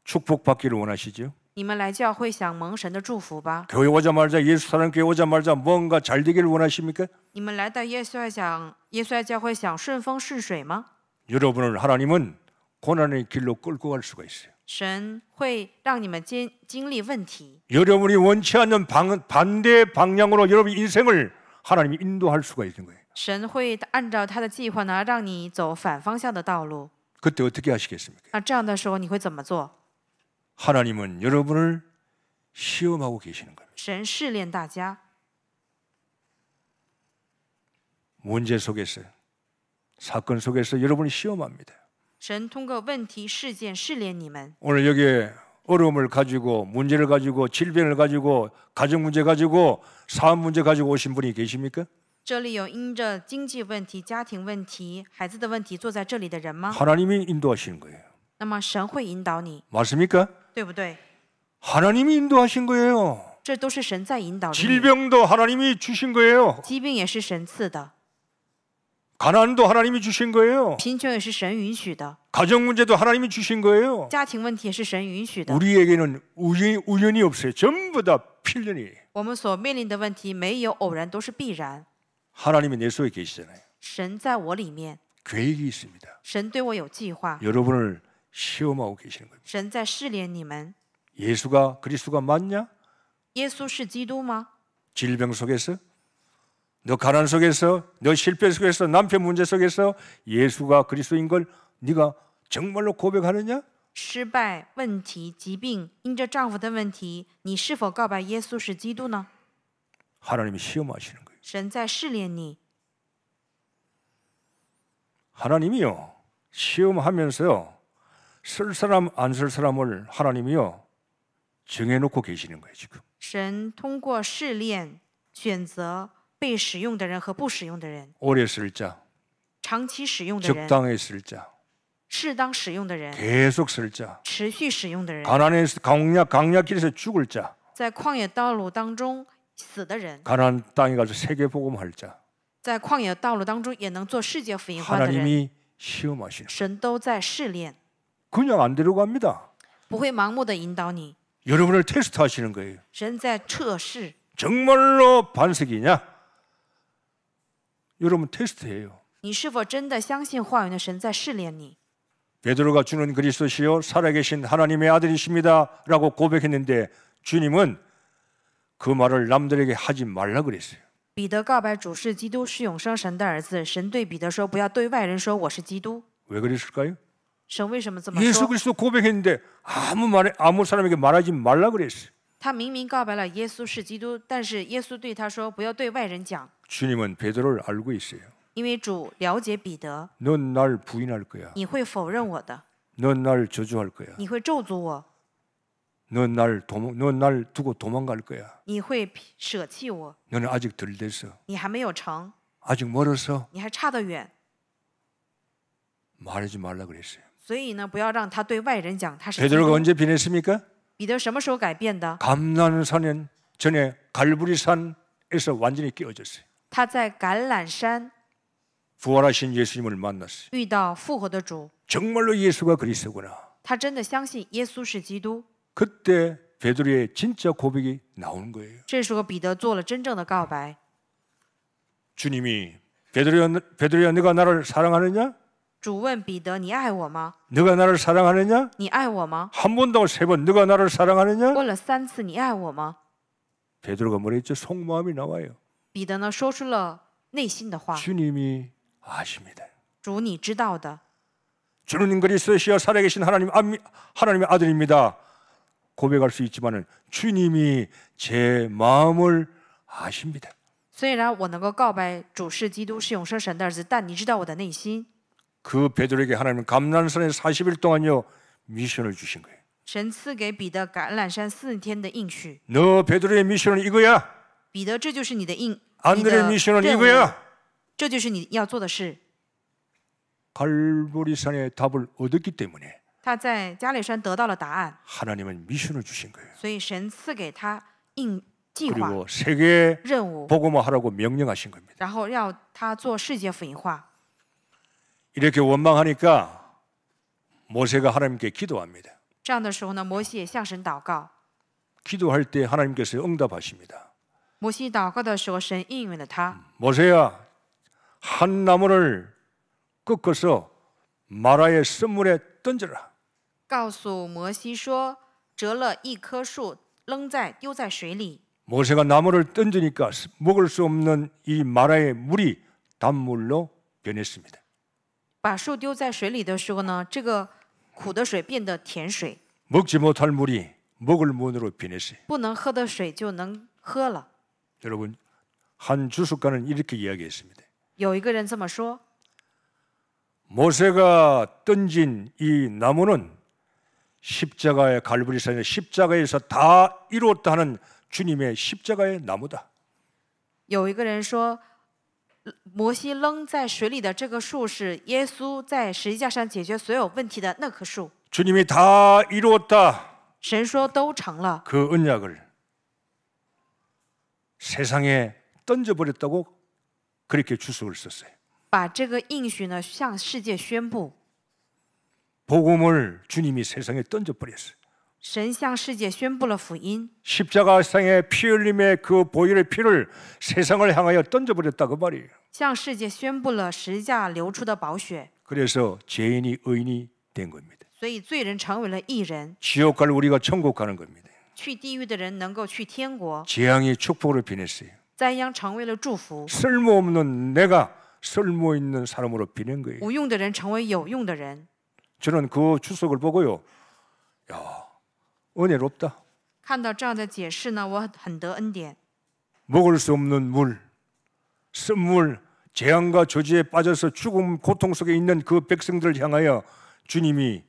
Speaker 1: 축복받기를 원하시죠?
Speaker 2: 你们来教会想蒙神的祝福吧。
Speaker 1: 교회 오자마자 예수 사랑 교회 오자마자 뭔가 잘 되기를 원하십니까?
Speaker 2: 你们来到耶稣爱教会想顺风顺水吗？
Speaker 1: 여러분을 하나님은 고난의 길로 끌고 갈 수가 있어요.
Speaker 2: 神会让你们经历问题，
Speaker 1: 여러분이 원치 않는 반대 방향으로 여러분 인생을 하나님이 인도할 수가 있는 거예요.
Speaker 2: 神会按照他的计划呢，让你走反方向的道路。
Speaker 1: 그때 어떻게 하시겠습니까?
Speaker 2: 那这样的时候你会怎么做？
Speaker 1: 하나님은 여러분을 시험하고 계시는 겁니다.
Speaker 2: 神试炼大家，
Speaker 1: 문제 속에서, 사건 속에서 여러분을 시험합니다.
Speaker 2: 神通过问题事件试炼你们。
Speaker 1: 오늘 여기에 어려움을 가지고, 문제를 가지고, 질병을 가지고, 가정 문제 가지고, 사업 문제 가지고 오신 분이 계십니까?
Speaker 2: 这里有因着经济问题、家庭问题、孩子的问题坐在这里的人吗？
Speaker 1: 하나님이 인도하시는 거예요.
Speaker 2: 那么神会引导你，
Speaker 1: 맞습니까?
Speaker 2: 对不对？
Speaker 1: 하나님이 인도하신 거예요.
Speaker 2: 这都是神在引导着你。
Speaker 1: 질병도 하나님이 주신 거예요.
Speaker 2: 疾病也是神赐的，
Speaker 1: 가난도 하나님이 주신 거예요.
Speaker 2: 贫穷也是神允许的，
Speaker 1: 가정 문제도 하나님이 주신 거예요.
Speaker 2: 家庭问题也是神允许的。
Speaker 1: 우리에게는 우연이 없어요. 전부 다 필연이에요.
Speaker 2: 我们所面临的问题没有偶然，都是必然。
Speaker 1: 하나님이 내 속에 계시잖아요.
Speaker 2: 神在我里面，
Speaker 1: 계획이 있습니다.
Speaker 2: 神对我有计划，
Speaker 1: 여러분을 시험하고 계시는 겁니다.
Speaker 2: 神在试炼你们。
Speaker 1: 예수가 그리스도가 맞냐?
Speaker 2: 耶稣是基督吗？
Speaker 1: 질병 속에서, 너 가난 속에서, 너 실패 속에서, 남편 문제 속에서 예수가 그리스도인 걸 네가 정말로 고백하느냐?
Speaker 2: 失败、问题、疾病，因着丈夫的问题，你是否告白耶稣是基督呢？
Speaker 1: 하나님이 시험하시는 거예요.
Speaker 2: 神在试炼你，
Speaker 1: 하나님이요, 시험하면서요, 쓸 사람 안 쓸 사람을 하나님이요 정해놓고 계시는 거예요. 지금
Speaker 2: 神通过试炼选择被使用的人和不使用的人，
Speaker 1: 오래 쓸 자,
Speaker 2: 长期使用的人，
Speaker 1: 적당히 쓸 자,
Speaker 2: 适当使用的人，
Speaker 1: 계속 쓸 자,
Speaker 2: 持续使用的人，
Speaker 1: 가난에서 강약길에서 죽을 자,
Speaker 2: 在旷野道路当中死的人，
Speaker 1: 가난 땅에 가서 세계 복음할 자,
Speaker 2: 在旷野道路当中也能做世界福音化的人，
Speaker 1: 하나님이 시험하시는 거예요.
Speaker 2: 神都在试炼，
Speaker 1: 그냥 안 데려갑니다.
Speaker 2: 不会盲目的引导你，
Speaker 1: 여러분을 테스트하시는 거예요.
Speaker 2: 神在测试。
Speaker 1: 정말로 반석이냐? 여러분 테스트해요.
Speaker 2: 你是否真的相信话语呢？神在试炼你。
Speaker 1: 베드로가 주는 그리스도시요 살아계신 하나님의 아들이십니다라고 고백했는데 주님은 그 말을 남들에게 하지 말라 그랬어요.
Speaker 2: 彼得告白主是基督，是永生神的儿子。神对彼得说：“不要对外人说我是基督。
Speaker 1: 왜 그랬을까요?
Speaker 2: 神为什么这么
Speaker 1: 예수
Speaker 2: 说？
Speaker 1: 그리스도 고백했는데 아무 사람에게 말하지 말라 그랬어요.
Speaker 2: 他明明告白了耶稣是基督，但是耶稣对他说：“不要对外人讲，
Speaker 1: 주님은 베드로를 알고 있어요.
Speaker 2: 因为主了解彼得，
Speaker 1: 넌 날 부인할 거야.
Speaker 2: 你会否认我的，
Speaker 1: 넌 날 저주할 거야.
Speaker 2: 你会咒诅我，
Speaker 1: 넌 날 두고 도망갈 거야.
Speaker 2: 你会舍弃我，
Speaker 1: 너는 아직 덜 됐어.
Speaker 2: 你还没有成，
Speaker 1: 아직 멀어서
Speaker 2: 你还差得远。
Speaker 1: 말하지 말라 그랬어요.
Speaker 2: 所以呢，不要让他对外人讲他是基
Speaker 1: 베드로가
Speaker 2: 督。
Speaker 1: 언제 변했습니까?
Speaker 2: 彼得什么时候改变的？
Speaker 1: 감난산 전에 갈보리산에서 완전히 깨어졌어요.
Speaker 2: 他在橄榄山
Speaker 1: 부활하신 예수님을 만났어요.
Speaker 2: 遇到复活的主，
Speaker 1: 정말로 예수가 그리스도구나.
Speaker 2: 他真的相信耶稣是基督。
Speaker 1: 그때 베드로의 진짜 고백이 나오는 거예요.
Speaker 2: 这时候彼得做了真正的告白。
Speaker 1: 주님이 베드로야 너가 나를 사랑하느냐?
Speaker 2: 主问彼得：“你爱我吗？
Speaker 1: 너가 나를 사랑하느냐?
Speaker 2: 你爱我吗
Speaker 1: 한 번도 세 번 너가 나를 사랑하느냐?
Speaker 2: 问了3次：“你爱我吗
Speaker 1: 베드로가 뭐랬죠? 속마음이 나와요. ？”
Speaker 2: 彼得呢说出了内心的话
Speaker 1: 주님이 아십니다. ：“
Speaker 2: 主，你知道的，
Speaker 1: 주는 그리스도시여 살아계신 하나님의 아들입니다. 고백할 수 있지만은 주님이 제 마음을 아십니다.
Speaker 2: 虽然我能够告白主是基督，是永生神的儿子，但你知道我的内心。
Speaker 1: 그 베드로에게 하나님은 감난산에 40일 동안요 미션을 주신 거예요.
Speaker 2: 神赐给彼得橄榄山4天的应许。
Speaker 1: 너 베드로의 미션은 이거야.
Speaker 2: 彼得，这就是你的你的
Speaker 1: 안드레의 미션은
Speaker 2: 任务，
Speaker 1: 이거야.
Speaker 2: 这就是你要做的事。
Speaker 1: 갈보리산의 답을 얻었기 때문에
Speaker 2: 他在加利山得到了答案，
Speaker 1: 하나님은 미션을 주신 거예요.
Speaker 2: 所以神赐给他计划
Speaker 1: 그리고 세계
Speaker 2: 任务，
Speaker 1: 복음화하라고 명령하신 겁니다.
Speaker 2: 然后要他做世界福音化。
Speaker 1: 이렇게 원망하니까 모세가 하나님께 기도합니다.
Speaker 2: 这样的时候呢，摩西也向神祷告。
Speaker 1: 기도할 때 하나님께서 응답하십니다.
Speaker 2: 摩西祷告的时候，神应允了他。
Speaker 1: 모세야, 한 나무를 꺾어서 마라의 썸물에 던져라.
Speaker 2: 告诉摩西说，折了一棵树，丢在水里。
Speaker 1: 모세가 나무를 던지니까 먹을 수 없는 이 마라의 물이 단물로 변했습니다.
Speaker 2: 把树丢在水里的时候呢，这个苦的水变得甜水，
Speaker 1: 먹지 못할 물이 먹을 문으로 변했어요.
Speaker 2: 不能喝的水就能喝了。
Speaker 1: 여러분, 한 주석가는 이렇게 이야기했습니다.
Speaker 2: 有一个人这么说，
Speaker 1: 모세가 던진 이 나무는 십자가의 갈보리산의 십자가에서 다 이루었다 하는 주님의 십자가의 나무다.
Speaker 2: 有一个人说，摩西扔在水里的这个树是耶稣在十字架上解决所有问题的那棵树。
Speaker 1: 주님이 다 이루었다.
Speaker 2: 神说都成了，
Speaker 1: 그 언약을 세상에 던져버렸다고 그렇게 주석을 썼어요.
Speaker 2: 把这个应许呢向世界宣布。
Speaker 1: 복음을 주님이 세상에 던져버렸어요.
Speaker 2: 神向世界宣布了福音，
Speaker 1: 십자가상의 피 흘림의 그 보혈의 피를 세상을 향하여 던져버렸다 그 말이에요.
Speaker 2: 向世界宣布了十字架流出的宝血，
Speaker 1: 그래서 죄인이 의인이 된 겁니다.
Speaker 2: 所以罪人成为了义人，
Speaker 1: 지옥 갈 우리가 천국 가는 겁니다.
Speaker 2: 去地狱的人能够去天国，
Speaker 1: 재앙이 축복으로 변했어요.
Speaker 2: 灾殃成为了祝福，
Speaker 1: 쓸모없는 내가 쓸모 있는 사람으로 변한 거예요.
Speaker 2: 无用的人成为有用的人。
Speaker 1: 저는 그 주석을 보고요, 야, 은혜롭다.
Speaker 2: 看到这样的解释呢，我很得恩典。
Speaker 1: 먹을 수 없는 물, 쓴물, 재앙과 저주에 빠져서 죽음 고통 속에 있는 그 백성들을 향하여 주님이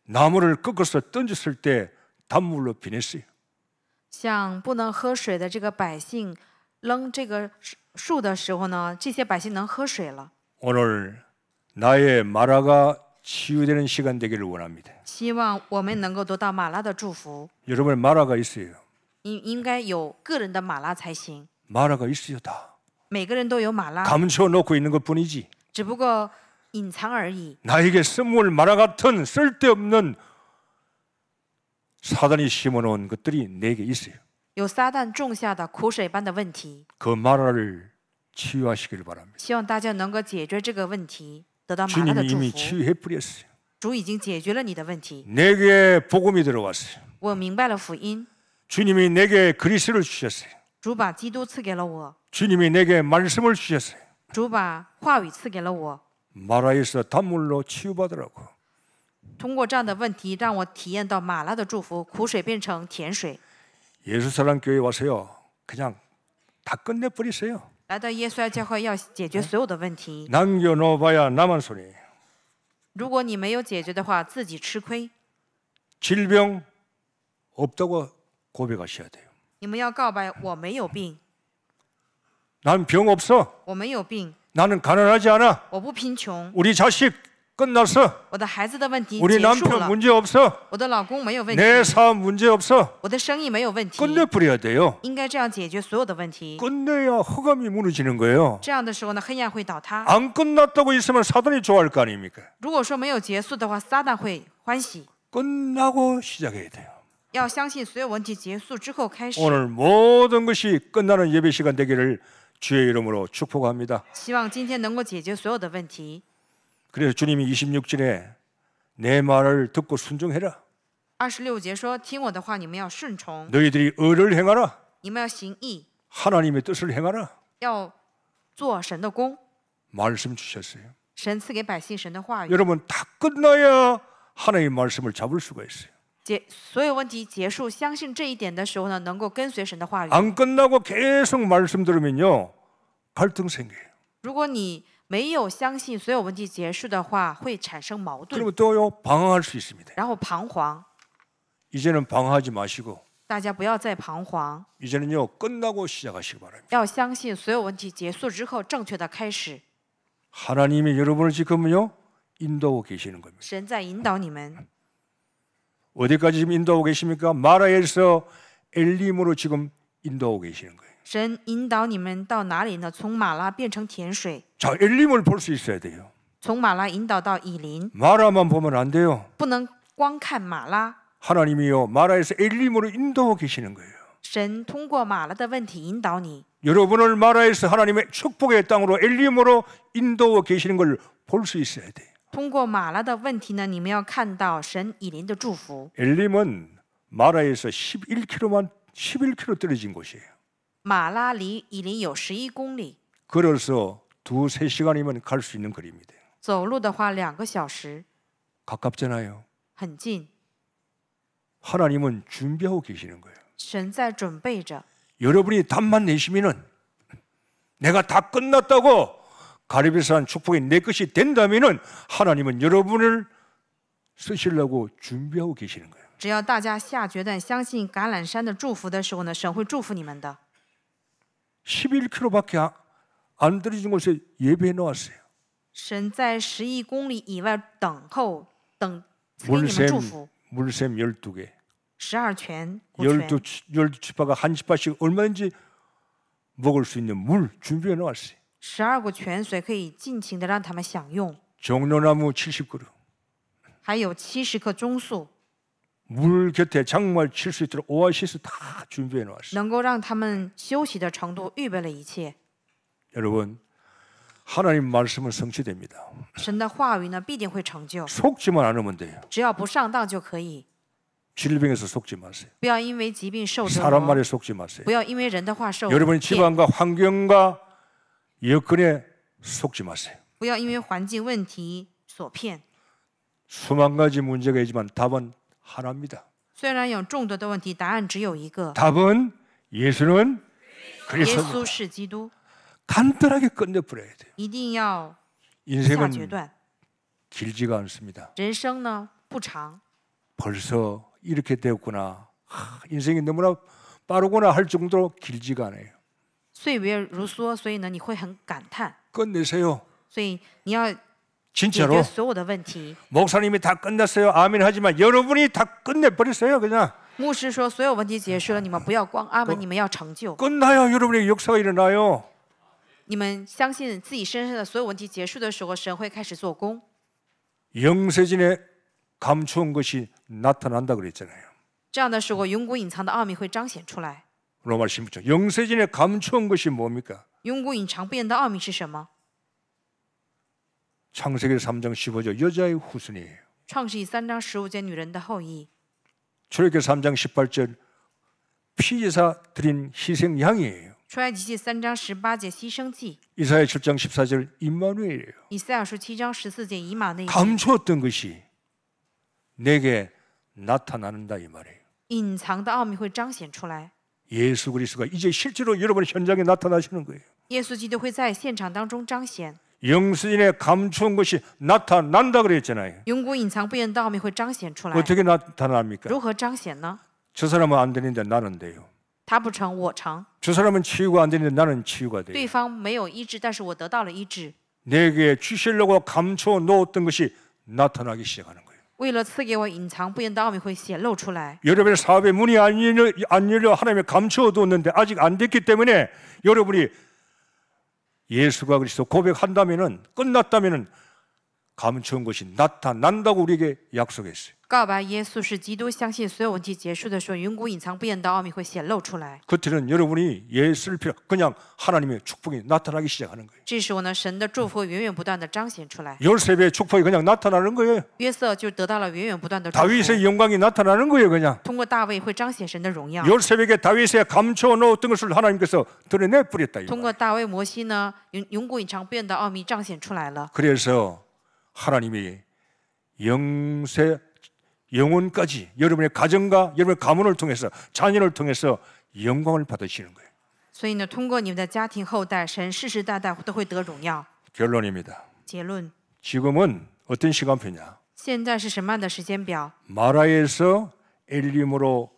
Speaker 1: 나무를 꺾어서 던졌을 때 단물로 변했어요.
Speaker 2: 像不能喝水的这个百姓扔这个树的时候呢，这些百姓能喝水了。
Speaker 1: 오늘 나의 마라가 치유되는 시간 되기를 원합니다.
Speaker 2: 希望我们能够得到马拉的祝福。
Speaker 1: 여러분의 마라가 있어요.
Speaker 2: 应该有个人的马拉才行，
Speaker 1: 마라가 있어요 다.
Speaker 2: 每个人都有马拉，
Speaker 1: 감춰 놓고 있는 것뿐이지.
Speaker 2: 只不过隐藏而已。
Speaker 1: 나에게 선물 마라 같은 쓸데없는 사단이 심어놓은 것들이 내게 있어요.
Speaker 2: 有撒旦种下的苦水般的问题，
Speaker 1: 그 마라를 치유하시길 바랍니다.
Speaker 2: 希望大家能够解决这个问题，得到马拉的
Speaker 1: 주님이
Speaker 2: 祝
Speaker 1: 이미
Speaker 2: 福。
Speaker 1: 치유해 버렸어요.
Speaker 2: 主已经解决了你的问题，
Speaker 1: 내게 복음이 들어왔어요.
Speaker 2: 我明白了福音。
Speaker 1: 주님이 내게 그리스도를 주셨어요.
Speaker 2: 主把基督赐给了我，
Speaker 1: 주님이 내게 말씀을 주셨어요.
Speaker 2: 主把话语赐给了我。
Speaker 1: 마라에서 단물로 치유받으라고.
Speaker 2: 通过这样的问题，让我体验到马拉的祝福，苦水变成甜水。
Speaker 1: 예수사랑 교회 와서요, 그냥 다 끝내버리세요.
Speaker 2: 来到耶稣爱教会要解决所有的问题，
Speaker 1: 남겨놓아봐야 나만 손해.
Speaker 2: 如果你没有解决的话，自己吃亏。
Speaker 1: 질병 없다고 고백하셔야 돼요.
Speaker 2: 你们要告白，我没有病，
Speaker 1: 난 병 없어.
Speaker 2: 我没有病，
Speaker 1: 나는 가난하지 않아.
Speaker 2: 我不贫穷，
Speaker 1: 우리 자식 끝났어.
Speaker 2: 我的孩子的问题
Speaker 1: 우리
Speaker 2: 结束
Speaker 1: 남편
Speaker 2: 了，
Speaker 1: 문제 없어.
Speaker 2: 我的老公没有问题，
Speaker 1: 내 사업 문제 없어.
Speaker 2: 我的生意没有问题，
Speaker 1: 끝내버려야 돼요.
Speaker 2: 应该这样解决所有的问题。
Speaker 1: 끝내야 허감이 무너지는 거예요.
Speaker 2: 这样的时候呢，黑暗会倒塌。
Speaker 1: 안 끝났다고 있으면 사단이 좋아할 거 아닙니까?
Speaker 2: 如果说没有结束的话，撒旦会欢喜。
Speaker 1: 끝나고 시작해야 돼요.
Speaker 2: 要相信所有问题结束之后开始。
Speaker 1: 오늘 모든 것이 끝나는 예배 시간 되기를 주의 이름으로 축복합니다.
Speaker 2: 希望今天能够解决所有的问题。
Speaker 1: 그래서 주님이 26절에 내 말을 듣고 순종해라.
Speaker 2: 26节说：“听我的话，你们要顺从，
Speaker 1: 너희들이 의를 행하라.
Speaker 2: 你们要行义，
Speaker 1: 하나님의 뜻을 행하라.
Speaker 2: 要做神的工。
Speaker 1: 말씀 주셨어요.
Speaker 2: 神赐给百姓神的话语，
Speaker 1: 여러분 다 끝나야 하나님의 말씀을 잡을 수가 있어요.
Speaker 2: 所有问题结束，相信这一点的时候呢，能够跟随神的话语。
Speaker 1: 안 끝나고 계속 말씀 들으면요, 갈등 생겨요.
Speaker 2: 如果你没有相信所有问题结束的话，会产生矛盾，
Speaker 1: 그러면 또요 방황할 수 있습니다.
Speaker 2: 然后彷徨。
Speaker 1: 이제는 방황하지 마시고
Speaker 2: 大家不要再彷徨，
Speaker 1: 이제는요 끝나고 시작하시기 바랍니다.
Speaker 2: 要相信所有问题结束之后，正确的开始。
Speaker 1: 하나님이 여러분을 지금요 인도하고 계시는 겁니다.
Speaker 2: 神在引导你们，
Speaker 1: 어디까지 지금 인도하고 계십니까? 마라에서 엘림으로 지금 인도하고 계시는 거예요.
Speaker 2: 神引导你们到哪里呢？从马拉变成甜水，
Speaker 1: 자, 엘림을 볼 수 있어야 돼요.
Speaker 2: 从马拉引导到以琳，
Speaker 1: 마라만 보면 안 돼요.
Speaker 2: 不能光看马拉。
Speaker 1: 하나님이요 마라에서 엘림으로 인도하고 계시는 거예요.
Speaker 2: 神通过马拉的问题引导你，
Speaker 1: 여러분을 마라에서 하나님의 축복의 땅으로 엘림으로 인도하고 계시는 걸 볼 수 있어야 돼요.
Speaker 2: 通过马拉的问题呢，你们要看到神以琳的祝福。
Speaker 1: 엘림은 마라에서 11km 떨어진 곳이에요.
Speaker 2: 马拉离以琳有11公里，
Speaker 1: 걸어서 2~3시간이면 갈 수 있는 거리입니다.
Speaker 2: 走路的话2个小时，
Speaker 1: 가깝잖아요.
Speaker 2: 很近。
Speaker 1: 하나님은 준비하고 계시는 거예요.
Speaker 2: 神在准备着，
Speaker 1: 여러분이 답만 내시면은 내가 다 끝났다고 가리비산 축복이 내 것이 된다면은 하나님은 여러분을 쓰시려고 준비하고 계시는 거예요.
Speaker 2: 只要大家下决断相信橄榄山的祝福的时候呢，神会祝福你们的。
Speaker 1: 11km밖에 안 떨어진 곳에 예배해 놓았어요.
Speaker 2: 神在11公里以外等候，等赐给你们祝福。
Speaker 1: 물샘 12개.
Speaker 2: 12泉，古泉，
Speaker 1: 12지파가 한 지파씩 얼마든지 먹을 수 있는 물 준비해 놓았어요.
Speaker 2: 12个泉水可以尽情的让他们享用，
Speaker 1: 종려나무 70그루.
Speaker 2: 还有70棵棕树，
Speaker 1: 물 곁에 장말 칠 수 있도록 오아시스 다 준비해 놓았어요.
Speaker 2: 能够让他们休息的程度预备了一切。
Speaker 1: 여러분, 하나님 말씀은 성취됩니다.
Speaker 2: 神的话语呢必定会成就，
Speaker 1: 속지만 않으면 돼요.
Speaker 2: 只要不上当就可以。
Speaker 1: 질병에서 속지 마세요.
Speaker 2: 不要因为疾病受折
Speaker 1: 사람
Speaker 2: 磨，
Speaker 1: 말에 속지 마세요.
Speaker 2: 不要因为人的话受
Speaker 1: 여러분의
Speaker 2: 骗，
Speaker 1: 집안과 환경과 여건에 속지 마세요.
Speaker 2: 不要因为环境问题所骗。
Speaker 1: 수만 가지 문제가 있지만 답은 하나입니다.
Speaker 2: 虽然有众多的问题，答案只有一个，
Speaker 1: 답은 예수는
Speaker 2: 耶
Speaker 1: 그리스도.
Speaker 2: 稣是基督。
Speaker 1: 간단하게 끝내버려야 돼요.
Speaker 2: 一定要下决
Speaker 1: 인생은
Speaker 2: 断。
Speaker 1: 길지가 않습니다.
Speaker 2: 人生呢不长，
Speaker 1: 벌써 이렇게 되었구나. 인생이 너무나 빠르구나 할 정도로 길지가 않아요.
Speaker 2: 岁月如梭，所以呢你会很感叹，
Speaker 1: 끝내세요.
Speaker 2: 所以你要解
Speaker 1: 진짜로.
Speaker 2: 决所有的问题。
Speaker 1: 목사님이 다 끝났어요. 아멘 하지만 여러분이 다 끝내버렸어요. 그냥
Speaker 2: 牧师说所有问题结束了，你们不要光阿门，你们要成就。
Speaker 1: 끝나요. 여러분의 역사가 일어나요.
Speaker 2: 你们相信自己身上的所有问题结束的时候，神会开始做工。
Speaker 1: 영세진에 감추온 것이 나타난다 그랬잖아요.
Speaker 2: 这样的时候，永古隐藏的奥秘会彰显出来。
Speaker 1: 로마 16장. 영세진에 감추온 것이 뭡니까?
Speaker 2: 永古隐藏不言的奥秘是什么？
Speaker 1: 창세기 3장 15절 여자의 후손이에요.
Speaker 2: 创世纪3章15节，女人的后裔。
Speaker 1: 출애굽기 3장 18절 피제사 드린 희생 양이에요.
Speaker 2: 出埃及记3章18节，牺牲祭。
Speaker 1: 이사야 7장 14절 임마누엘이에요.
Speaker 2: 以赛亚书7章14节，以马内利。
Speaker 1: 감추었던 것이 내게 나타난다 이 말이에요.
Speaker 2: 隐藏的奥秘会彰显出来。
Speaker 1: 예수 그리스도가 이제 실제로 여러분 현장에 나타나시는 거예요.
Speaker 2: 耶稣基督会在现场当中彰显。
Speaker 1: 영세진에 감추은 것이 나타난다 그랬잖아요.
Speaker 2: 永古隐藏不言的奥秘会彰显出来。
Speaker 1: 어떻게 나타납니까?
Speaker 2: 如何彰显呢？
Speaker 1: 저 사람은 안 되는데 나는 돼요.
Speaker 2: 他不成，我成。
Speaker 1: 저 사람은 치유가 안 되는데 나는 치유가 돼요.
Speaker 2: 对方没有医治，但是我得到了医治。
Speaker 1: 내게 주시려고 감춰 놓았던 것이 나타나기 시작하는 거예요.
Speaker 2: 为了赐给我隐藏不言的奥秘会显露出来。
Speaker 1: 여러분의 사업에 문이 안 열려 하나님이 감춰 뒀는데 아직 안 됐기 때문에 여러분이 예수가 그리스도 고백한다면은 끝났다면은 감춰온 것이 나타난다고 우리에게 약속했어요.
Speaker 2: 告白耶稣是基督，相信所有问题结束的时候，永古隐藏不言的奥秘会显露出来。
Speaker 1: 그때는 여러분이 예수를 필요 그냥 하나님의 축복이 나타나기 시작하는 거예요.
Speaker 2: 这时候呢，神的祝福源源不断的彰显出来。
Speaker 1: 요셉의 축복이 그냥 나타나는 거예요.
Speaker 2: 约瑟就得到了源源不断的祝福。
Speaker 1: 다윗의 영광이 나타나는 거예요. 그냥
Speaker 2: 通过大卫会彰显神的荣耀。
Speaker 1: 요셉에게 다윗에 감춰 놓았던 것을 하나님께서 드러내 버렸다.
Speaker 2: 通过大卫、摩西呢，永古隐藏不言的奥秘彰显出来了。
Speaker 1: 그래서 하나님이 영원까지 여러분의 가정과 여러분의 가문을 통해서 자녀를 통해서 영광을 받으시는 거예요.
Speaker 2: 所以呢，通过你们的家庭后代，神世世代代都会得荣耀。
Speaker 1: 결론입니다.
Speaker 2: 结论，
Speaker 1: 지금은 어떤 시간표냐?
Speaker 2: 现在是什么样的时间表？
Speaker 1: 마라에서 엘림으로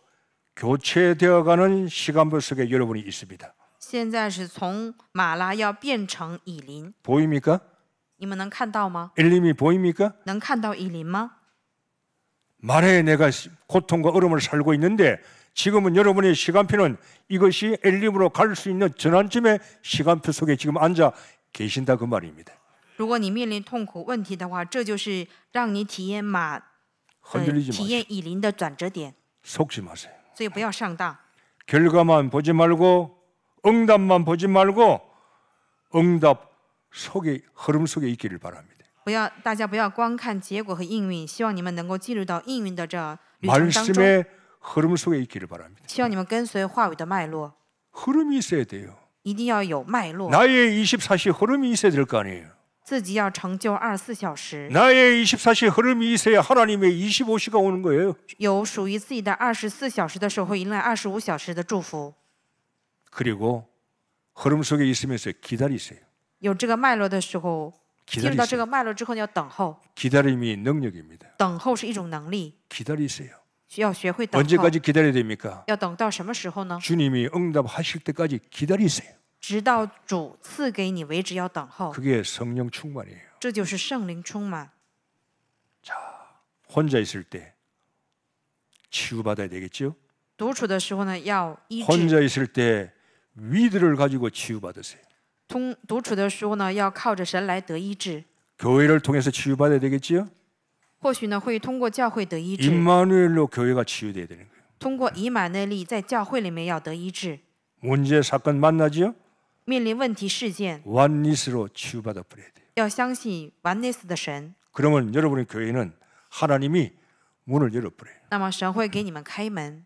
Speaker 1: 교체되어가는 시간표 속에 여러분이 있습니다.
Speaker 2: 现在是从马拉要变成以琳，
Speaker 1: 보입니까?
Speaker 2: 你们能看到吗？
Speaker 1: 엘림이 보입니까?
Speaker 2: 能看到以琳吗？
Speaker 1: 말에 내가 고통과 어려움을 살고 있는데 지금은 여러분의 시간표는 이것이 엘림으로 갈 수 있는 전환점의 시간표 속에 지금 앉아 계신다 그 말입니다.
Speaker 2: 如果你面临痛苦问题的话，这就是让你体验
Speaker 1: 흔들리지
Speaker 2: 体
Speaker 1: 마세요.
Speaker 2: 验以琳的转折点。
Speaker 1: 속지 마세요.
Speaker 2: 所以不要上当，
Speaker 1: 결과만 보지 말고 응답만 보지 말고 응답 속에 흐름 속에 있기를 바랍니다.
Speaker 2: 大家不要光看结果和应运，希望你们能够进入到应运的这旅程当中，
Speaker 1: 말씀의 흐름 속에 있기를 바랍니다.
Speaker 2: 希望你们跟随话语的脉络，
Speaker 1: 흐름이 있어야 돼요.
Speaker 2: 一定要有脉络，
Speaker 1: 나의 24시 흐름이 있어야 될 거 아니에요.
Speaker 2: 自己要成就24小时，
Speaker 1: 나의 24시 흐름이 있어야 하나님의 25시가 오는 거예요.
Speaker 2: 有属于自己的24小时的时候，会迎来25小时的祝福。
Speaker 1: 그리고 흐름 속에 있으면서 기다리세요.
Speaker 2: 有这个脉络的时候，进入到这
Speaker 1: 기다리세요.
Speaker 2: 个脉络之后，你要等候。
Speaker 1: 기다림이 능력입니다.
Speaker 2: 等候是一种能力，
Speaker 1: 기다리세요.
Speaker 2: 需要学会等候。
Speaker 1: 언제까지 기다려야 됩니까?
Speaker 2: 要等到什么时候呢？
Speaker 1: 주님이 응답하실 때까지 기다리세요.
Speaker 2: 直到主赐给你为止，要等候。
Speaker 1: 그게 성령 충만이에요.
Speaker 2: 这就是圣灵充满。
Speaker 1: 혼자 있을 때 치유받아야 되겠죠?
Speaker 2: 独处的时候呢，要医治；
Speaker 1: 혼자 있을 때 위드를 가지고 치유받으세요.
Speaker 2: 独处的时候呢，要靠着神来得医治。
Speaker 1: 교회를 통해서 치유받아야 되겠죠?
Speaker 2: 或许呢，会通过教会得医治，
Speaker 1: 임마누엘로 교회가 치유돼야 되는 거예요.
Speaker 2: 通过以马内利在教会里面要得医治。
Speaker 1: 문제 사건 만나죠?
Speaker 2: 面临问题事件，
Speaker 1: 완니스로 치유받아 버려야 돼요.
Speaker 2: 要相信完内斯的神，
Speaker 1: 그러면 여러분의 교회는 하나님이 문을 열어버려요.
Speaker 2: 那么神会给你们开门，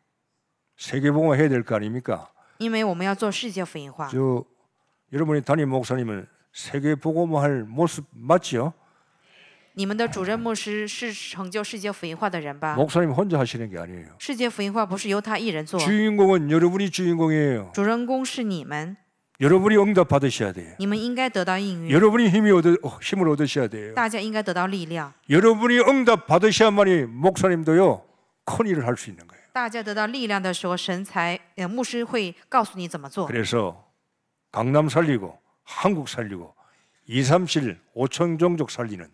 Speaker 1: 세계복음화 해야 될 거 아닙니까?
Speaker 2: 因为我们要做世界福音化。
Speaker 1: 여러분이 담임 목사님은 세계복음화할 모습 맞죠?
Speaker 2: 你们的主任牧师是成就世界福音化的人吧？
Speaker 1: 목사님 혼자 하시는 게 아니에요.
Speaker 2: 世界福音化不是由他一人做，
Speaker 1: 주인공은 여러분이 주인공이에요.
Speaker 2: 主人公是你们，
Speaker 1: 여러분이 응답 받으셔야 돼요.
Speaker 2: 你们应该得到应允，
Speaker 1: 여러분이 힘을 얻으셔야 돼요.
Speaker 2: 大家应该得到力量，
Speaker 1: 여러분이 응답 받으셔야만이 목사님도요 큰 일을 할 수 있는 거예요.
Speaker 2: 大家得到力量的时候，神才牧师会告诉你怎么做。
Speaker 1: 그래서 강남 살리고 한국 살리고 237 5천 종족 살리는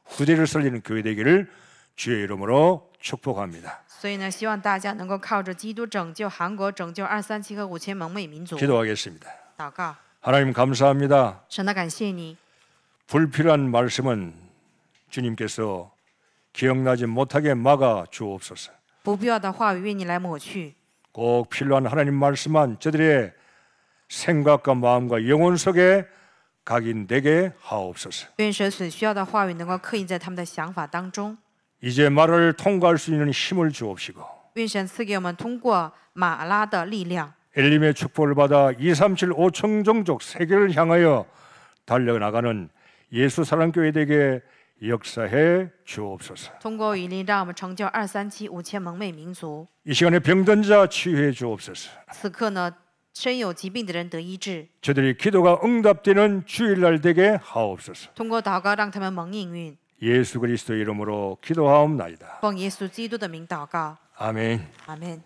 Speaker 1: 후대를 살리는 교회 되기를 주의 이름으로 축복합니다.
Speaker 2: 所以呢，希望大家能够靠着基督拯救韩国，拯救237和5000蒙昧民族。
Speaker 1: 기도하겠습니다.
Speaker 2: 祷告，
Speaker 1: 하나님 감사합니다.
Speaker 2: 神的感谢你，
Speaker 1: 불필요한 말씀은 주님께서 기억나지 못하게 막아 주옵소서.
Speaker 2: 不必要的话语愿你来抹去，
Speaker 1: 꼭 필요한 하나님 말씀만 저들의 생각과 마음과 영혼 속에 각인되게 하옵소서.
Speaker 2: 愿神所需要的话语能够刻印在他们的想法当中。
Speaker 1: 이제 말을 통과할 수 있는 힘을 주옵시고
Speaker 2: 愿神赐给我们通过马拉的力量，
Speaker 1: 엘림의 축복을 받아 237 5천 종족 세계를 향하여 달려나가는 예수 사랑교회 되게 역사해 주옵소서.
Speaker 2: 通过雨林让我们成就237、5000蒙昧民族。
Speaker 1: 이 시간에 병든 자 치유해 주옵소서.
Speaker 2: 此刻呢，身有疾病的人得医治，
Speaker 1: 저들이 기도가 응답되는 주일날 되게 하옵소서.
Speaker 2: 通过祷告让他们蒙应允。
Speaker 1: 예수 그리스도 이름으로 기도하옵나이다.
Speaker 2: 奉耶稣基督的名祷告，
Speaker 1: 아멘.
Speaker 2: 阿门。